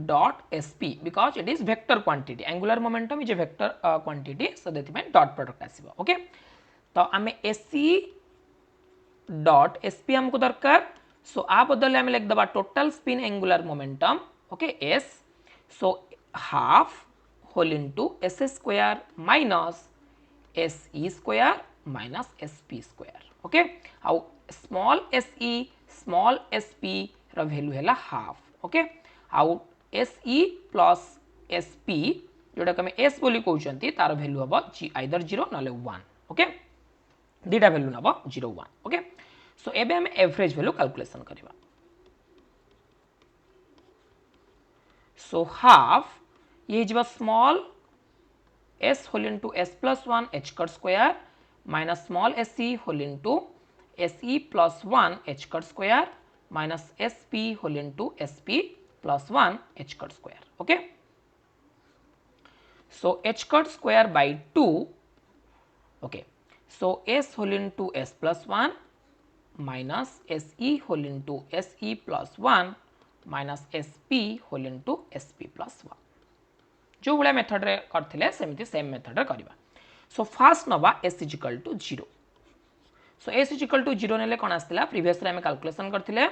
dot Sp because it is vector quantity. Angular momentum is a vector quantity, so that means dot product आसीबो. Okay, तो आमे Ac dot Sp हमको दरकार. सो आ बदले आमे लिख दबा total spin angular momentum. Okay, S so half whole into S square minus Se square minus Sp square. Okay, आउ स्मॉल Se स्मॉल Sp रा वैल्यू हैला हाफ. ओके, आउ Se प्लस Sp जोटा कमे S बोली कहउचंती तार वैल्यू हबो either 0 नले 1. ओके, दीटा वैल्यू नबो 0 1. ओके, सो एबे हम एवरेज वैल्यू कैलकुलेशन करबा. सो हाफ ये जिबा small s whole into s plus 1 h cut square minus small se whole into se plus 1 h cut square minus sp whole into sp plus 1 h cut square. Okay, so h cut square by 2. Okay, so s whole into s plus 1 minus se whole into se plus 1 minus sp whole into sp plus 1. जो भाया method रे करथिले सेमती same method रे करबा. So first नबा s equal to 0. So s equal to 0 नेले कोन आस्तिला previous रे हम कैलकुलेशन करथिले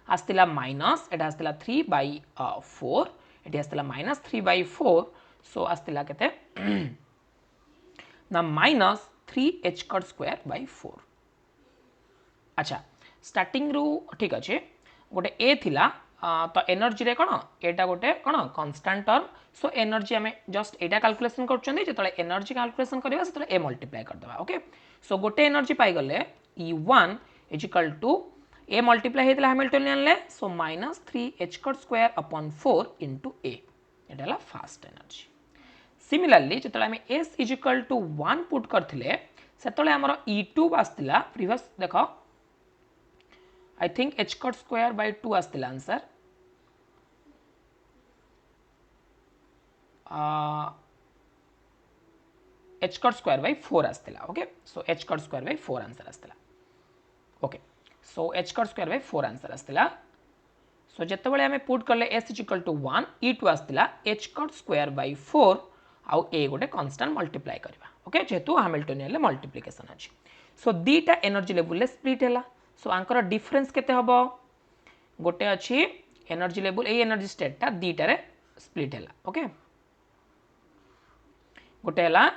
आस्तिला माइनस एटा आस्तिला 3/4 एटी आस्तिला माइनस 3/4. सो आस्तिला केते ना minus 3h cut square by 4. अच्छा, स्टार्टिंग रु ठीक अच्छे गोटे ए थिला. तो एनर्जी रे कोन एटा गोटे कोन कांस्टेंट टर्म. सो एनर्जी आमे जस्ट एटा कैलकुलेशन करछन्ती. जेतले एनर्जी कैलकुलेशन करबा सेतले ए मल्टीप्लाई कर दबा. ओके, सो गोटे एनर्जी पाई गले E1 is equal to a multiply हेतला हैमिल्टनियन ले. So minus 3h cut square upon 4 into a. एटाला फास्ट एनर्जी. सिमिलरली जेतले आमे s is equal to 1 put करथिले सेतले हमर E2 आस्तिला प्रीवियस देखो I think h cut square by 2 आस्तिला answer. h cut square by 4 आस्तिला. Okay, so h cut square by 4 answer आस्तिला. Okay, so h cut square by 4 answer आस्तिला. So जते बेले हमें पुट करले s इक्वल टू 1 E2 आस्तिला h cut square by 4 आउ a गोटे कांस्टेंट मल्टीप्लाई करबा. ओके, जेतु हैमिल्टनियन ले मल्टीप्लिकेशन अछि. सो दीटा एनर्जी लेवल ले स्प्लिट हैला. सो आंकर डिफरेंस केते हबो गोटे अछि एनर्जी लेवल ए एनर्जी स्टेट ता दीटा रे स्प्लिट है ओके गोटे है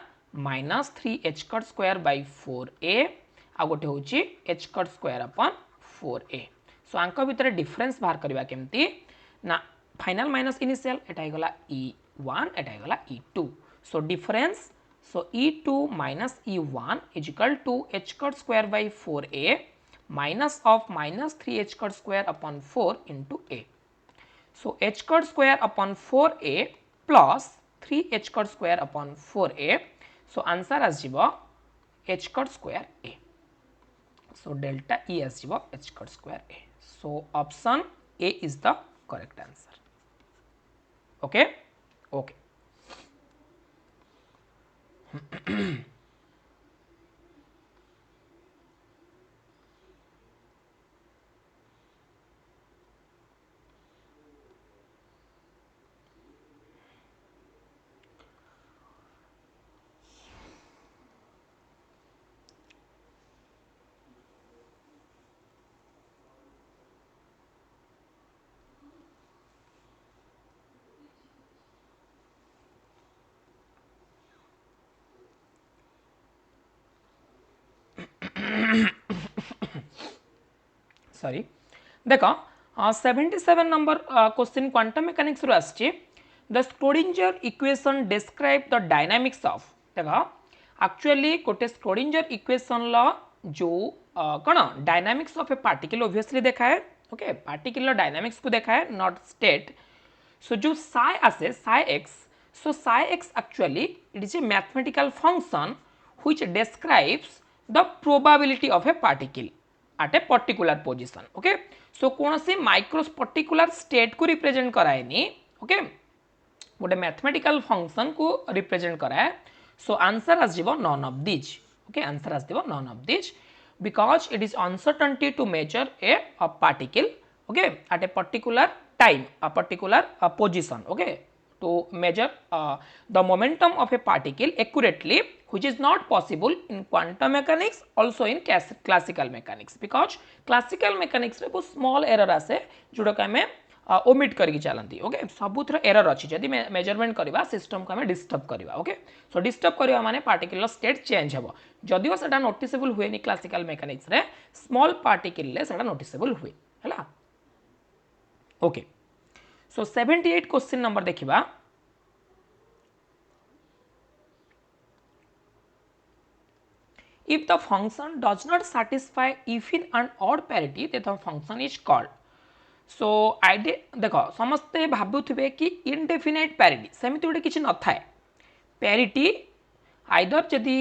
माइनस 3h² बाई 4a आ गोटे हूँ h² अपन 4a सो आंक भितर डिफरेंस बाहर करवा केमती ना फाइनल माइनस इनिशियल एटा गला e1 एटा गला e2 so difference so e2 minus e1 is equal to h² by 4a minus of minus 3h² upon 4 into a so h² upon 4a plus 3h² upon 4a so answer आसजिबो h² a so delta e आसजिबो h² a so option a is the correct answer okay okay sorry देख 77 number question quantum mechanics रो आछि the Schrödinger equation describe the dynamics of देख actually गोटे Schrödinger equation लो जो कौन dynamics of a particle obviously देखाए okay particle dynamics को देखाए not state so जो साइ आसे साइ x so psi x actually it is a mathematical function which describes the probability of a particle at a particular position okay so कौन सी माइक्रोस particular state को represent कराएनी okay गोटे मैथमेटिकल फंक्शन को represent कराए सो आंसर आसजिबो none of this okay answer आसजिबो none of this because it is uncertainty to measure a particle okay at a particular time a particular position okay to measure the momentum of a particle accurately which is not possible in quantum mechanics also in classical mechanics because classical mechanics रे बहुत small error आसे जोड़ा का हमें omit करके चलती okay सबुथर error अच्छी जदि मेजरमेंट करवा सिस्टम को हमें डिस्टर्ब करवा ओके सो डिस्टर्ब करवा माने पार्टिकल स्टेट चेंज हेबो जदिओ सेटा नोटिसेबल हुए नि क्लासिकल मेकानिक्स रे स्मॉल पार्टिकल ले सेटा नोटिसेबल हुए हला ओके सो 78 क्वेश्चन नंबर देखिबा if the function does not satisfy even and odd parity then the function is called so ID देख समस्ते भावुवे कि इनडेफिनाइट पैरिटी सेमती गोटे किसी न थाए पैरिटी आइदर जदि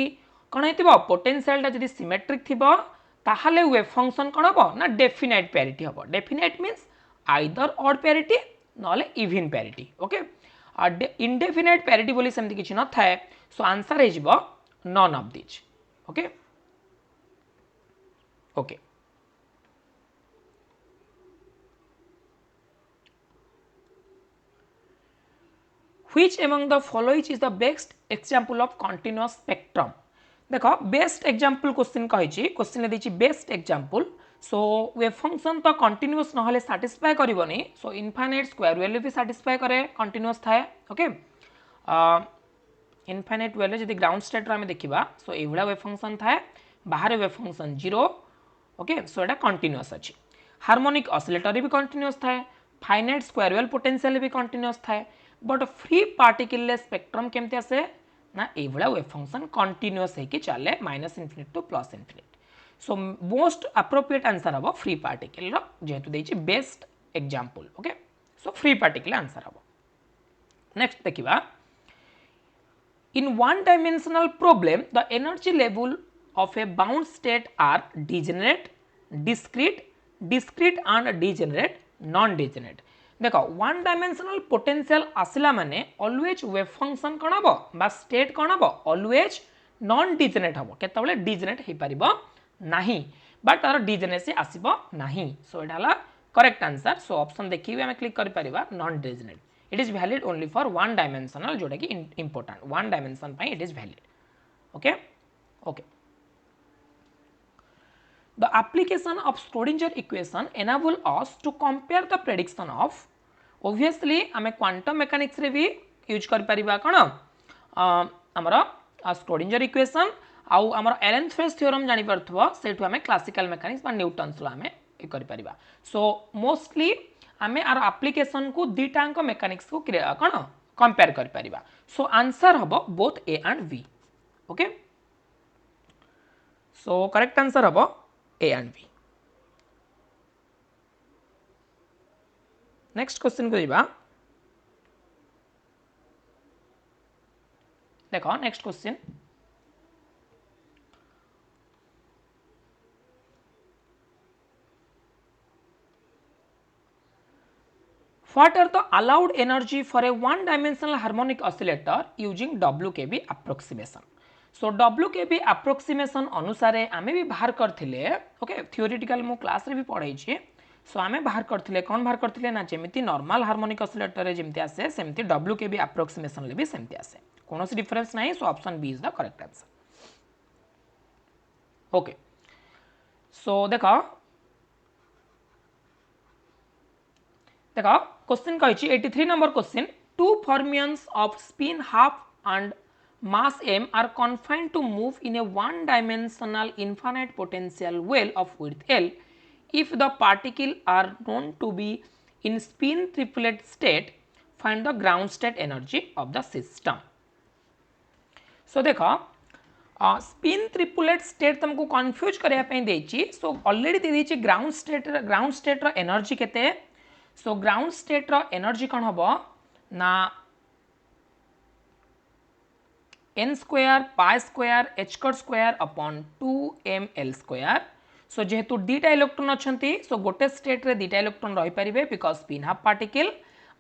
कौन हो पोटेंशियल जदि सिमेट्रिक थी ताहले वेव फंक्शन कौन हम ना डेफिनाइट पैरिटी हम definite means either odd parity नॉले even parity okay indefinite parity बोली सेमती किसी न थाए सो आंसर हो none of this okay okay Which among the following is the best example of continuous spectrum? देखो बेस्ट एग्जांपल क्वेश्चन कही question देछि best example so wave function तो कंटीन्यूअस नहले सैटिस्फाई करबनी सो इनफाइनाइट स्क्वायर वेव भी satisfy करे continuous थाए okay infinite wave जदि ग्राउंड स्टेट रे हम देखिबा सो एभला वेव फंक्शन थाए बाहर वेव फंक्शन 0 ओके सो एटा कंटीन्यूअस अछि हार्मोनिक ऑसिलेटर भी कंटीन्यूअस थाए फाइनाइट स्क्वायर वेव पोटेंशियल भी कंटीन्यूअस थाए बट फ्री पार्टिकल स्पेक्ट्रम केमती आसे ना एभला वेव फंक्शन कंटीन्यूअस है कि चले minus infinite to plus infinite so most appropriate answer हम फ्री पार्टिकल रो जेहेतु देछि best example okay so free particle answer हम नेक्स्ट देखिबा in one dimensional problem the energy level of a bound state are degenerate discrete and degenerate non degenerate देख one dimensional potential आसला माने always wave function कौन हम बा state कौन हम ऑलवेज नॉन डिजेनरेट हम केतबेले डिजेनरेट हो पारिबो नाही बट तार डिजेनेसी आसीबो नाही सो एटा हला करेक्ट आंसर सो ऑप्शन देखि हम क्लिक करि परिबा non degenerate it is valid only for one dimensional जोटा कि इंपोर्टेंट वन डायमेंशन पई it is valid okay okay The application of Schrodinger equation enable us to compare the prediction of obviously आम quantum mechanics रे भी use कर परिबा कोन आमर Schrödinger equation आउ आमर एरेनफेस थ्योरम जानि परथबो सेठु आम क्लासिकल मेकानिक्स बा न्यूटन्स लो आम कर परिबा सो मोस्टली आम आर एप्लिकेशन को दुटांक मेकानिक्स को कोन कंपेयर कर परिबा सो आंसर हबो both a and b okay so correct answer हबो a and b next question को जाइबा देखो next question What are the allowed energy for a one dimensional harmonic oscillator using WKB approximation? So WKB approximation अनुसार आमे भी बाहर करथिले okay theoretical मो क्लास रे भी पढ़ाई छी सो आमे बाहर करथिले कोन बाहर करथिले ना जेमिति नॉर्मल हार्मोनिक ऑसिलेटर रे जेमिति आसे सेमिति WKB approximation ले भी सेमिति आसे कोनोसी डिफरेंस नाही so option B is the correct answer okay so देखो देखो क्वेश्चन कही 83 number question two fermions of spin half and mass m are confined to move in a one dimensional infinite potential well of width L if the particles are known to be in spin triplet state find the ground state energy of the system so देखो spin ट्रिपुलेट state तुमको confuse करया पे देछि so already दे देछि ground state रो energy केते सो ground state रो energy कोन हबो ना n square pi square h cut square upon 2ml square so जेहेतु दीटा इलेक्ट्रॉन अच्छंती सो गोटे स्टेट रे दीटा इलेक्ट्रॉन रही परिबे बिकॉज़ स्पिन हाफ पार्टिकल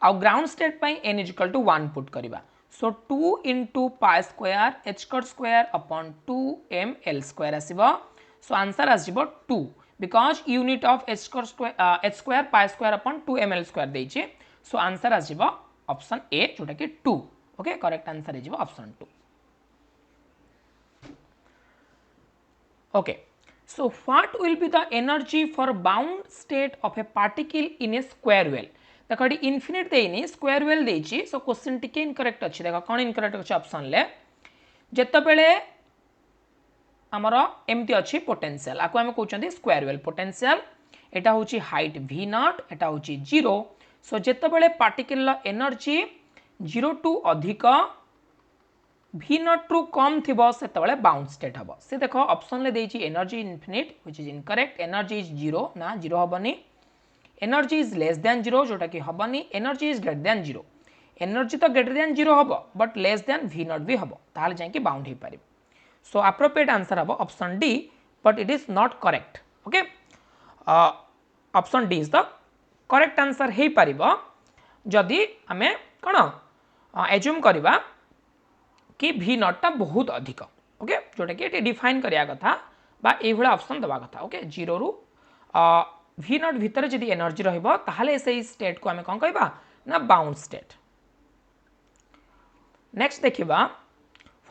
आ ग्राउंड स्टेट पई n = 1 पुट करबा so 2 * pi square h cut square upon 2ml square आसीबो so answer आसीबो 2 because unit of h square pi square upon 2ml square देछि so answer आसीबो option a जोटा कि 2 okay correct answer आसीबो option 2 okay so what will be the energy for bound state of a particle in a square well देखो ये infinite देनी square well देछि so question टिके इनकरेक्ट अछि देखो कोन इनकरेक्ट अछि ऑप्शन ले जत्ते बेले हमर एमती अछि पोटेंशियल आको हम कहउछन्ती स्क्वायर वेल पोटेंशियल एटा होछि हाइट v नॉट एटा होछि 0 सो जत्ते बेले पार्टिकल ला एनर्जी 0 टू अधिक v नॉट टू कम थिबो सेतबेले बाउंड स्टेट हबो से देखो ऑप्शन ले देछि energy infinite which is incorrect energy is 0 ना 0 हबनी एनर्जी इज लेस देन 0 जोटा कि हबनी energy is greater than 0 energy तो ग्रेटर देन 0 हबो but less than v naught भी हबो ताले जाय कि बाउंड हे पारि सो एप्रोप्रिएट आंसर हबो option d but it is not correct okay option D is the correct answer हे पारिबो जदि हमें कोन एज्यूम करबा कि v नॉट टा बहुत अधिक ओके जोटा कि डिफाइन करिया कथा बा ए भला ऑप्शन दबा कथा ओके 0 रु v नॉट भीतर जदि एनर्जी रहइबो ताहाले सेही स्टेट को हमें कोन कहबा ना बाउंड स्टेट नेक्स्ट देखिबा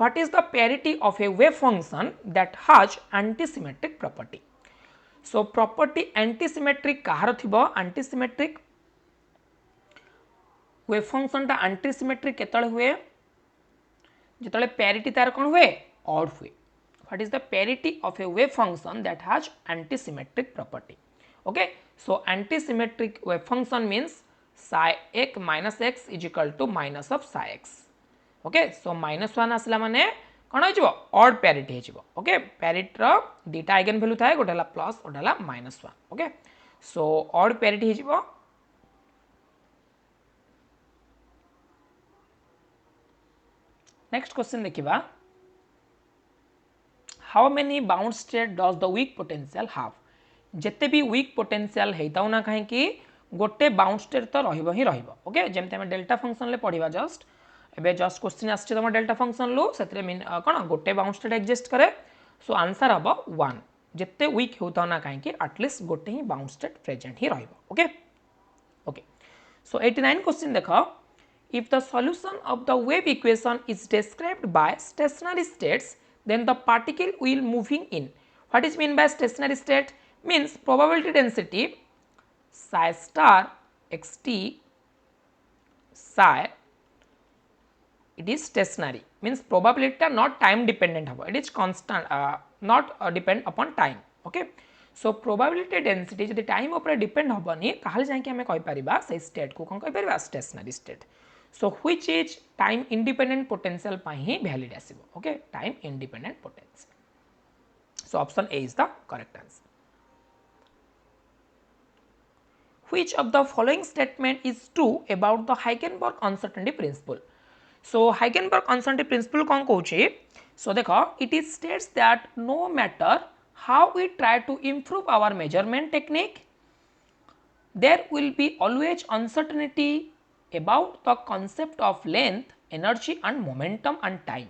what is the parity of a wave function that has antisymmetric property so property antisymmetric कहार थिबो एंटीसिमेट्रिक वेव फंक्शन ता एंटीसिमेट्रिक केतळे हुए जितले पैरिटी तार कोन हुए ऑड हुए what is the parity of a wave function that has antisymmetric property okay so antisymmetric wave function means psi x minus x is equal to minus of psi x okay so -1 आसला माने कोन हो जिवो odd parity हो जिवो okay parity रो दुटा eigenvalue थाए गोटेला plus गोटेला -1 ओके सो ऑड पैरिटी हो जिवो नेक्स्ट क्वेश्चन देखिबा how many bound state does the weak potential have जते भी वीक पोटेंशियल हेताउ ना काहे कि गोटे बाउंड स्टेट तो रहिबो ही रहिबो ओके जेमते हम डेल्टा फंक्शन ले पढिबा जस्ट एबे जस्ट क्वेश्चन आछे तम डेल्टा फंक्शन लो सेतरे मीन कोन गोटे बाउंड स्टेट एग्जिस्ट करे सो आंसर हबो 1 जते वीक होता ना काहे कि एटलीस्ट गोटे ही बाउंड स्टेट प्रेजेंट ही रहिबो ओके ओके सो 89 क्वेश्चन देखो if the solution of the wave equation is described by stationary states then the particle will moving in what is mean by stationary state means probability density psi star xt psi it is stationary means probability not time dependent habo, it is constant not depend upon time. Okay, so probability density जदि time upare depend habani ताहले जाय कि हमें कहि परिबा से state को कोन कहि परिबा stationary state. So which is time independent potential ପାଇଁ ही valid आसीबो. Okay, time independent potential. So option A is the correct answer. Which of the following statement is true about the Heisenberg uncertainty principle? So Heisenberg uncertainty principle कौन कहूचे? So देखो it is states that no matter how we try to improve our measurement technique, there will be always uncertainty about the concept of length, energy and momentum and time.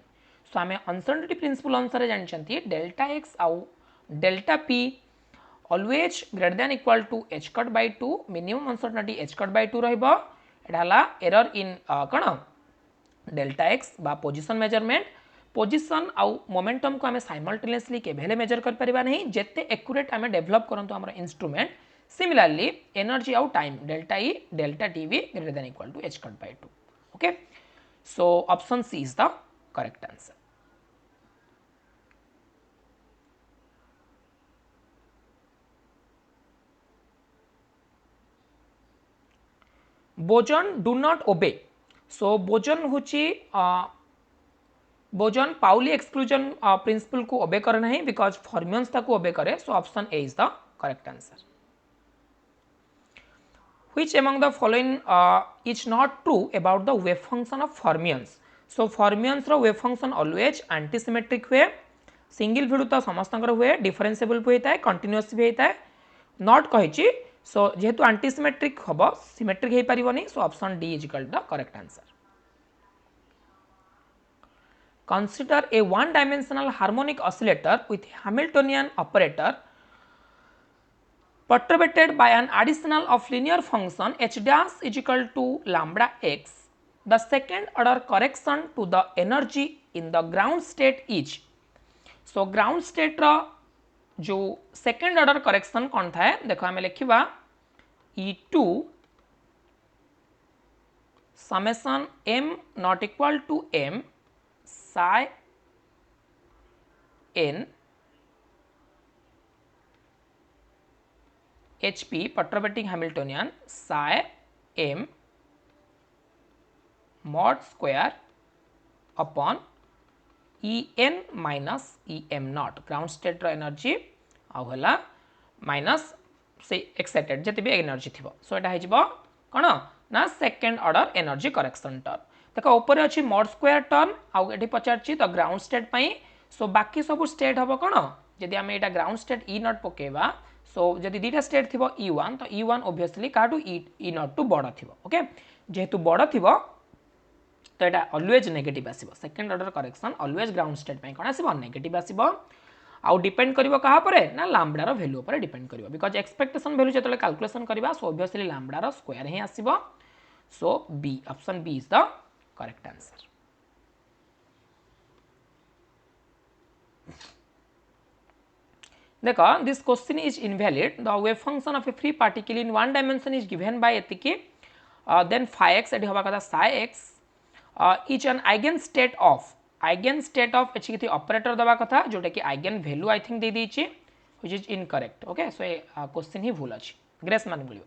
So आमे uncertainty principle अनुसार जानछंती delta x आउ delta p always greater than equal to h cut by 2 minimum uncertainty h cut by 2 रहइबो. एटा हला error in कण delta x बा position measurement position आउ momentum को आमे simultaneously केभेले major कर परिबा नहीं जेते एक्यूरेट आमे डेवलप करंतु हमर इंस्ट्रूमेंट. सिमिलरली एनर्जी आउ time delta e delta t भी greater than equal to h cut by 2. Okay, so option C is the correct answer. Boson do not obey. So बोजन होची बोजन Pauli exclusion principle को ओबे करे नहीं because फॉर्मियंस ताको ओबे करे. सो option A is the correct answer. Which among the following is not true about the wave function of fermions? So fermions रो wave function always antisymmetric हुए, सिंगल भ्यालु तो समस्तंकर हुए, डिफरेंशिएबल भी होता है, कंटीन्यूअस भी होता है, नॉट कहिची. सो जेहेतु एंटीसिमेट्रिक हबो सिमेट्रिक हे परिबोनी. So option D is equal to the correct answer. Consider a one dimensional harmonic oscillator with Hamiltonian operator perturbated by an additional of linear function h dash is equal to lambda x. The second order correction to the energy in the ground state is. So ground state रा जो second order correction कौन था है देखो हमें लिखिबा E2 summation m not equal to m psi n HP perturbating Hamiltonian psi m mod square upon En minus Em naught ground state energy आउ हला minus से एक्साइटेड जति भी एनर्जी थिबो. सो एटा हेजिबो कोन ना second order energy correction term. देखो ऊपर अछि mod square टर्म आउ एठी पचारछि तो ग्राउंड स्टेट पई. सो बाकी सब स्टेट हबो कोन जदि हम एटा ग्राउंड स्टेट E नॉट पकेबा. सो जदि दीटा स्टेट थिबो E1 तो E1 ऑब्वियसली काटू E नॉट टू बड़ थिबो. ओके, जेहेतु बड़ थिबो तो यहाँ अलवेज नेगेटिव आसो. Second order correction always ground state कौन आसो नेगेटिव आसो. आउ डिपेंड करिवो कहा परे ना लैम्बडा वैल्यू पर डिपेंड करिवो बिकॉज एक्सपेक्टेशन वैल्यू जतले कैलकुलेशन करबा सो ऑब्वियसली लैम्बडा स्क्वायर ही आसो. So b option B is the correct answer. देखो this question is invalid. The wave function of a free particle in one dimension is given by एतिकी then phi x एटी होबा कथा psi x is an eigenstate of h किथि operator दबा कथा जोटा कि eigen value I think they दीची which is incorrect. Okay, so ए क्वेश्चन ही भूल अछि. ग्रेस मान मिलियो.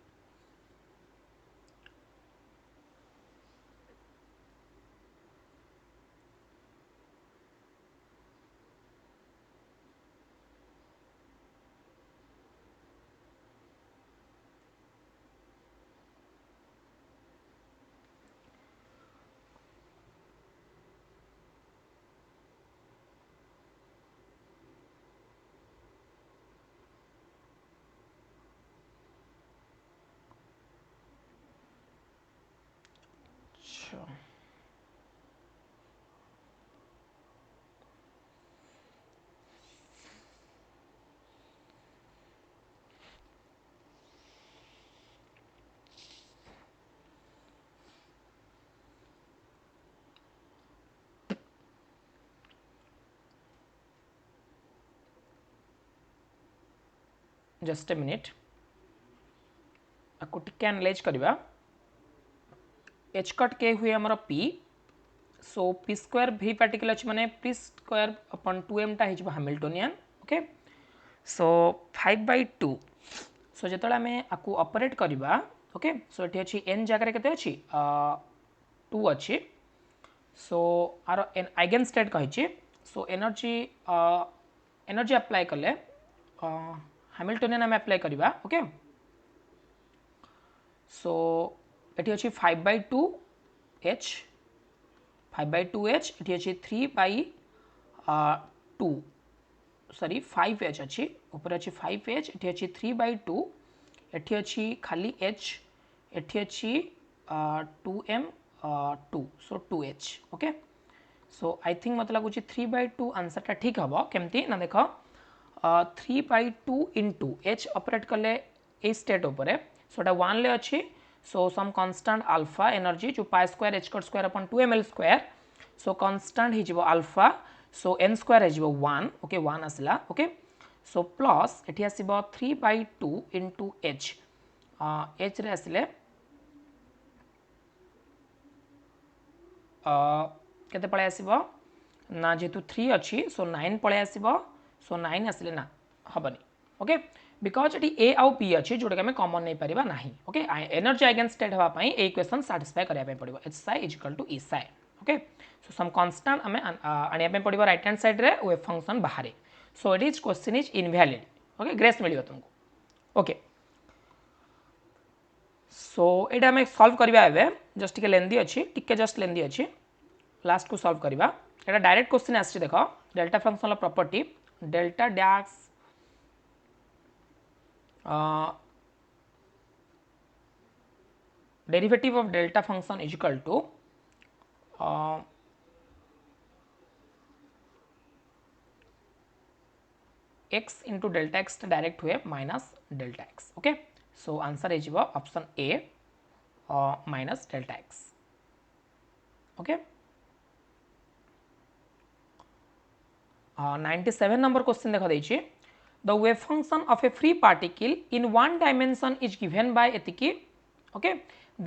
जस्ट ए मिनिट आपको टिके एनालाइज करबा. एच कट के हुए आमर पी सो पी स्क्वायर भी पार्टिकल अच्छे माने पी स्क्वायर अपन 2m टा हो हैमिल्टोनियन ओके सो 5/2 सो जो आम आपको ऑपरेट करवा ओके सो ये अच्छी एन जगह के अच्छी 2 अच्छी सो आर एन आइगेन स्टेट कही सो एनर्जी एनर्जी अप्लाई कले हैमिल्टोनियन आम अप्लाई करवा ओके सो ये अच्छी 5/2 h 5/2 h ये अच्छी 3/2 सॉरी 5h अच्छी ऊपर अच्छी 5h ये अच्छी 3/2 ये अच्छी खाली h ये अच्छी 2m 2 so 2h okay so I think मत लगुच 3/2 आंसरटा ठीक हम केमती ना देख 3/2 इंटू h ऑपरेट कले ए स्टेट उपरे सोटा 1 ले अच्छी सो सम कांस्टेंट अल्फा एनर्जी जो पाई स्क्वायर h कट स्क्वायर अपन 2ml स्क्वायर सो कांस्टेंट हो अल्फा सो n स्क्वायर हो 1 ओके 1 आसला ओके सो प्लस एठी आसीबो 3/2 इंटू h h रे आसले केते पळे आसीबो ना जेतु 3 अच्छी सो 9 पळे आसीबो सो 9 आसले ना हबनी ओके बिकॉज ये ए आउ पी अच्छी जोटा आम कमन नहीं पारिबा नाही ओके एनर्जी आइगेन स्टेट हवा पई ए इक्वेशन सैटिस्फाई करिया पड़िबो h psi is equal to e psi okay so some constant आम आनिया पे पड़िबो राइट हैंड साइड रे वेव फंक्शन बाहर so it is question is invalid okay grace मिलियो तुमको ओके सो एटा आम सॉल्व करबा एबे जस्ट टिके लेंदी अच्छी टिके जस्ट लेंदी अच्छी लास्ट को सॉल्व करबा एटा डायरेक्ट क्वेश्चन आछि देखो delta function property delta dash derivative of delta function is equal to x into delta x direct हुए minus delta x okay so answer is option A minus delta x okay 97 number question देखा देछि the wave function of a free particle in one dimension is given by एतिकी okay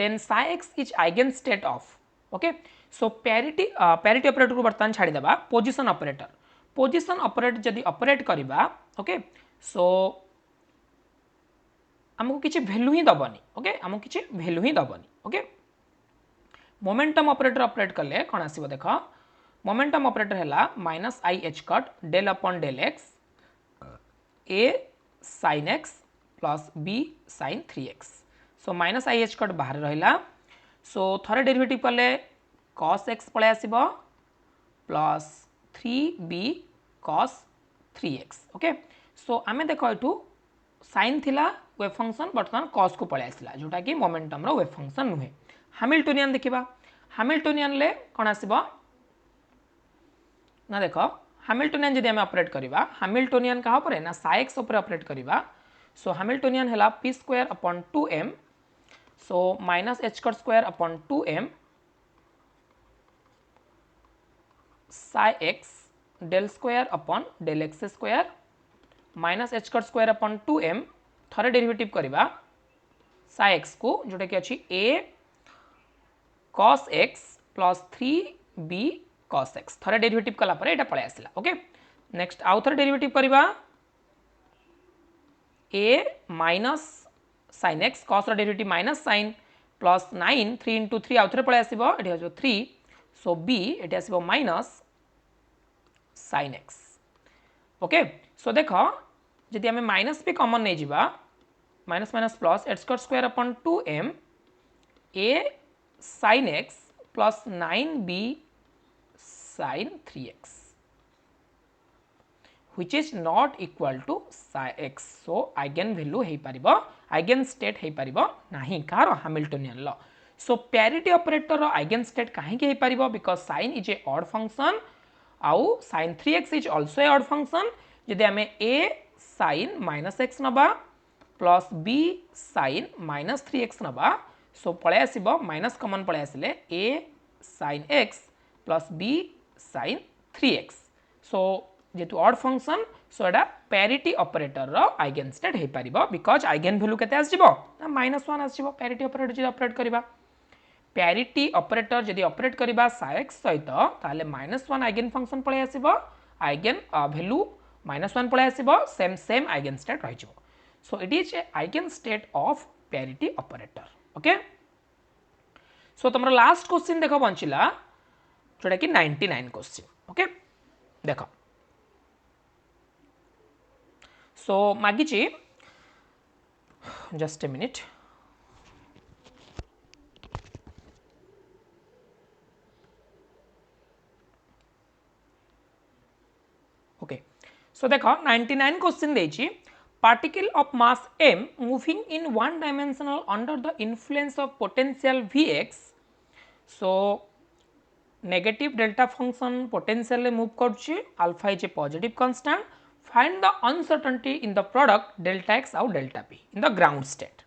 then psi x is eigenstate of okay so parity parity operator को बर्तमान छाड़ी देबा position operator जदि operate करबा okay so हमको किछि वैल्यू ही दबनी ओके हमको किछि वैल्यू ही दबनी ओके मोमेंटम ऑपरेटर ऑपरेट करले कोन आसीबो देखो मोमेंटम ऑपरेटर हैला minus i h cut del upon del x a sin x plus b sin 3x so minus i h cut बाहर रहिला सो थरे डेरिवेटिव कले cos x पळे आसीबो plus 3b cos 3x okay so आमे देखो एटू sin थिला वेव फंक्शन बर्तमान cos को पळे आसिला जोटा कि मोमेंटम रो वेव फंक्शन नुहे हैमिल्टोनियन देखिबा हैमिल्टोनियन ले कोन आसीबो ना देखो हैमिल्टोनियन जदि आम ऑपरेट करबा हैमिल्टोनियन कहा पर ना psi x ऊपर ऑपरेट करबा सो हैमिल्टोनियन हैला p square upon 2m so minus h cut square upon 2m psi x del square upon del x square minus h cut square upon 2m थरे derivative करबा psi x को जोटा कि अछि a cos x plus 3b cos x थरे derivative कला पर एटा पळे आसिला ओके नेक्स्ट आउ थरे डेरिवेटिव करबा a minus sin x cos रो derivative minus sin plus 9 3 into 3 आउ थरे पळे आसीबो एटा हो 3 सो b एटा आसीबो minus sin x okay so देखो जदि हमें माइनस भी कॉमन नै जिबा minus minus plus h square square upon 2m a sin x plus 9b sin 3x which is not equal to psi x so eigen value hey परिबो eigen state हे परिबो नाही car Hamiltonian law so parity operator रो eigen state काहे के हे परिबो because sin is a odd function आउ sin 3x is also a odd function जदि हमें a sin minus x नबा plus b sin minus 3x नबा so पळे आसीबो minus common पळे आसिले a sin x plus b sin 3x so जेतु odd function so एटा पैरिटी ऑपरेटर रो आइगेन स्टेट हे परिबो बिकॉज़ आइगेन वैल्यू केते आसीबो ना -1 आसीबो पैरिटी ऑपरेटर जे ऑपरेट करबा प्यारिटी ऑपरेटर जदि ऑपरेट करबा साइक्स सहित ताले -1 आइगन फंक्शन पळे आसीबो आइगन वैल्यू -1 पळे आसीबो सेम आइगन स्टेट रहि जिवो सो it is a eigen state of parity operator okay so तुमरा लास्ट क्वेश्चन देखो बंचिला जोटा कि 99 क्वेश्चन ओके देखो सो मागिची just a minute okay so देखो 99 क्वेश्चन देछि particle of mass m moving in one dimensional under the influence of potential Vx so negative delta function potential move करछि alpha is a positive constant find the uncertainty in the product delta x और delta p in the ground state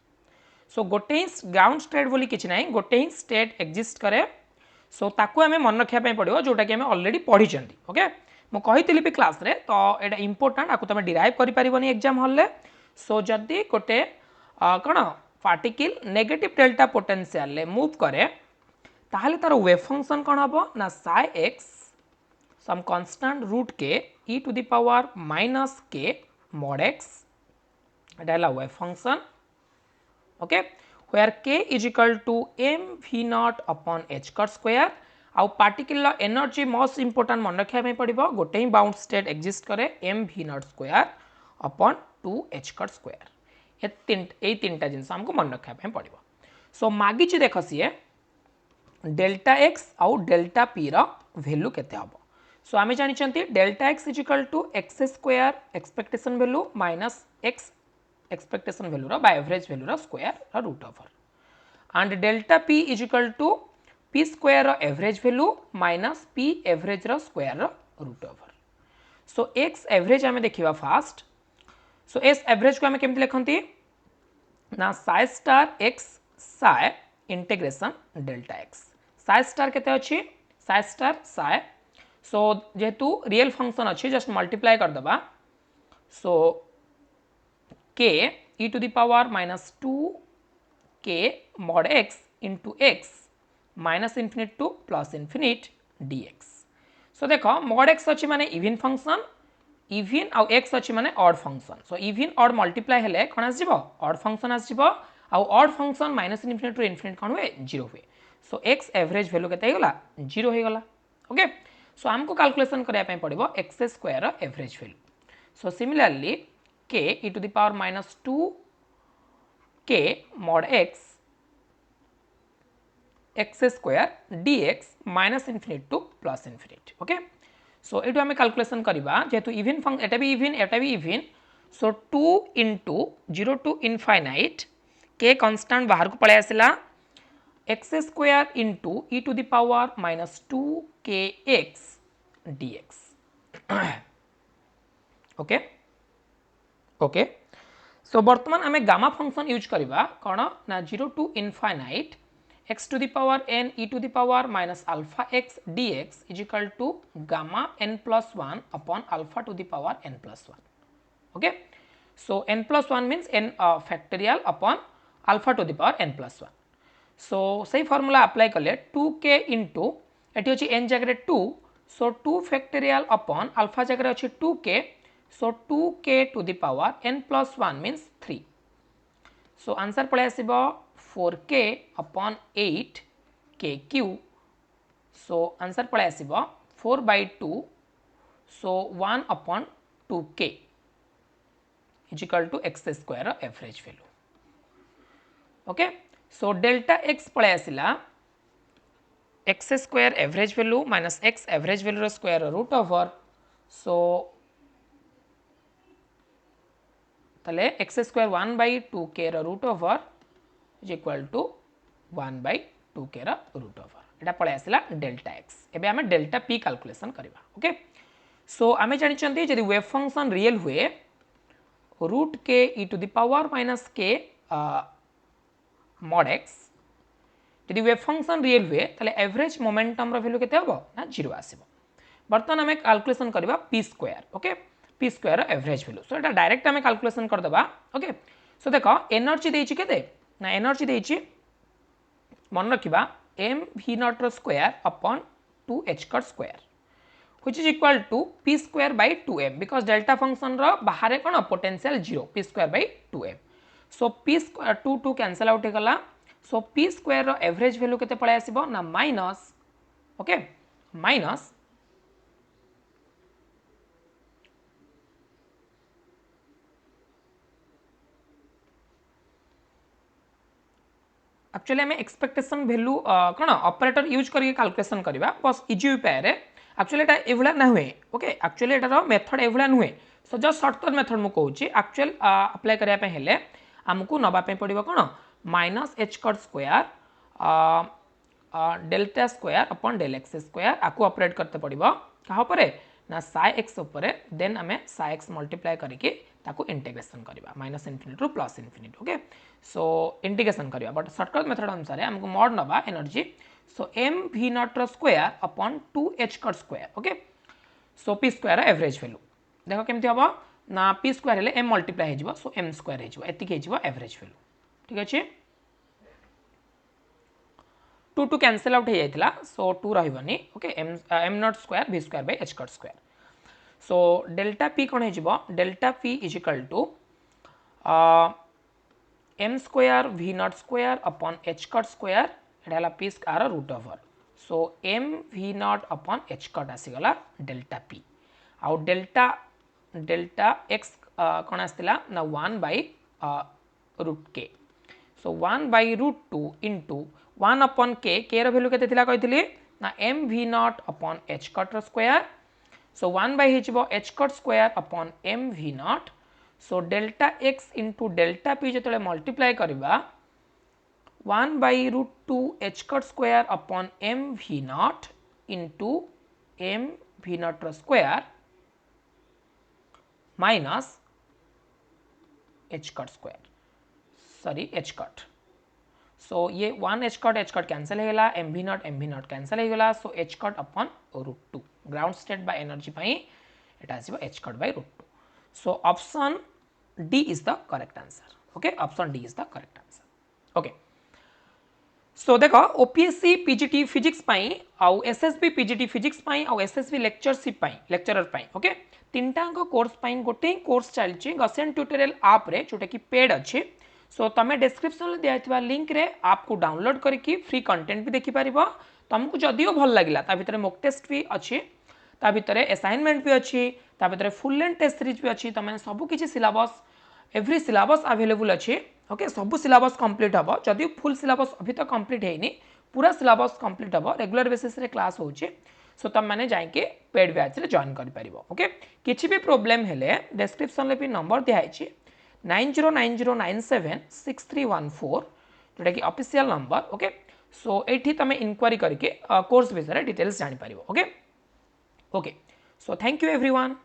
so गोटे ground state बोली किछि नाही गोटे ही state exist करे सो ताकू हमें मन रखिया पय पड़िबो जोटा कि हमें ऑलरेडी पढ़ी चंदी ओके मु कहितली भी क्लास रे तो एटा इंपोर्टेंट आकु तमे डिराइव करि परिबोनी एग्जाम हॉल ले सो जदी गोटे कोन पार्टिकल नेगेटिव डेल्टा पोटेंशियल ले मूव करे ताहले तार वेव फंक्शन कोन हबो ना psi x some constant root k e to the power minus k mod x एटा हला wave function okay where k is equal to m v naught upon h cut square आउ particle energy most important मन रखा पड़ो गोटे ही bound state exist करे m v naught square upon 2 h cut square ये तीन जिनस आमको मन रखा पड़ो सो मागी देख सी डेल्टा एक्स आउ डेल्टा पी रैल्यू केते हम सो आम जानी delta x is equal to x square expectation value minus x expectation value by average value square root over and delta p is equal to p square average value minus p average square root over so x average आम देखा fast so S average को आम केमती लिखती ना psi star x psi integration delta x psi star केते अछि psi star psi so जेहेतु रियल फंक्शन अछि जस्ट मल्टीप्लाई कर दबा सो के e to the power minus 2 k mod x into x minus infinite to plus infinite dx so देखो mod x अच्छी माने इवन फंक्शन इवन आउ x अच्छी माने odd function so even odd multiply हेले कोन आसीबो ऑड फंक्शन आसीबो आउ odd function minus infinite to infinite कोन हुए 0 हुए सो x एवरेज वैल्यू केते हेगला 0 हे गला ओके सो हमको कैलकुलेशन करिया पय पड़िबो x square average value so similarly k e to the power minus 2 k mod x x square dx minus infinite to plus infinite okay so ये आम calculation करवा जेहेतु इवन फंक्शन एटा भी even so 2 into 0 to infinite k constant बाहर को पड़े आसला x square into e to the power minus 2 k x dx okay okay so बर्तमान आम गामा फंक्शन यूज करवा कौन ना 0 to infinite x to the power n e to the power minus alpha x dx is equal to gamma n plus 1 upon alpha to the power n plus 1 okay so n plus 1 means n factorial upon alpha to the power n plus 1 so say formula apply kale 2k into eighty अछि n जगह 2 so 2 factorial upon alpha जगह अछि 2k so 2k to the power n plus 1 means 3 so answer पळे आसीबो 4k upon 8 k cube so answer पळे आसीबो 4 by 2 so 1 upon 2k is equal to x square average value okay so delta x पळे आसिला x square average value minus x average value square root over so तले x square 1 by 2k root over is equal to 1 by 2k root over एटा पळे आसिला delta x एबे हमें delta p calculation करबा okay so आमे जानि चंती यदि wave function real हुए root k e to the power minus k mod x यदि वेव फंक्शन रियल हुए ताले एवरेज मोमेंटम रो वैल्यू केते हबो ना 0 आसीबो बर्तन हमें कैलकुलेशन करबा p square okay p square average value सो एटा डायरेक्ट हमें कैलकुलेशन कर दबा ओके सो देखो एनर्जी देछि केते ना एनर्जी देछि मन रखिबा एम भि नॉट रो square upon 2h cut square which is equal to p square by 2m because delta function रो बाहर कौन potential 0 p square by 2m so p square 2 2 cancel out होगला so p square रो average value केते पळे आसीबो ना minus okay minus actually आम expectation value कौन ऑपरेटर यूज करके कैलकुलेशन करवा बस इजी उपाय एक्चुअली एटा एभला ना हुए ओके एक्चुअली एटार मेथड एभला नुहे सो जस्ट सर्टकट मेथड मु कहूँ एक्चुअल अप्लाई करने हेले आमको नापी पड़ो कौन minus h cut square delta square upon del x square आपको ऑपरेट करते पड़ो क्या ना साइ एक्स देन आम साइ एक्स मल्टीप्लाई करके ताको इंटीग्रेशन करवा minus infinity to plus infinity okay so integration करवा बट सर्टकट मेथड अनुसार आमको मॉड नवा energy so m v naught रो square upon 2h cut square okay so p square average value देख केमती हम ना पी स्क्वायर हेले एम मल्टीप्लाई हो सो एम स्क्वायर हो एवरेज वैल्यू ठीक अच्छे 2 2 कैंसल आउट हो जाता सो 2 रही okay m naught square v square by h cut square so delta p कौन हो delta p is equal to m square v naught square upon h cut square एटा p square root over so m v naught upon h cut आसीगला delta p आउ delta delta x कौन आसला ना 1 by root k so 1 by root 2 into 1 upon k रो value केते कही ना m v naught upon h cut रो स्क्वायर सो 1 बाय हो h cut square upon m v naught so delta x into delta p जो multiply करवा 1 by root 2 h cut square upon m v naught into m v naught रो square minus h cut square sorry h cut so ये 1 h cut cancel होगा m v naught cancel होगा so h cut upon root 2 ground state by energy एटा आसीबो h cut by root 2 so option D is the correct answer okay option D is the correct answer okay so देख OPSC PGT physics आउ SSB PGT physics आउ SSB lectureship lecturer okay तीनटा course गोटे course चलती गसेन tutorial आप रे जोटा कि पेड अच्छे सो तुम डिस्क्रिप्शन दिया लिंक रे आप को डाउनलोड करके फ्री कंटेंट भी देखिपर तुमको जदियो भल लगे ता मॉक टेस्ट भी अच्छी ता भितर असाइनमेंट भी अच्छी ता भितर फुल लेंथ टेस्ट सीरीज भी अच्छी तुम सब किसी सिलेबस एवरी सिलेबस अवेलेबल अच्छी ओके सब सिलेबस कंप्लीट हम जदि फुल सिलेबस अभी तक कंप्लीट है पूरा सिलेबस कंप्लीट हम रेगुलर बेसिस रे क्लास होचे सो तुम मैंने जाके पेड बैच रे जॉइन कर पारिबो ओके किछि भी प्रॉब्लम हेले डिस्क्रिप्शन ले भी नंबर दिया है 9090976314 जोटा कि ऑफिशियल नंबर ओके सो एठी तुम इंक्वायरी करके कोर्स विषय डिटेल्स जानि पारिबो okay okay so thank you everyone.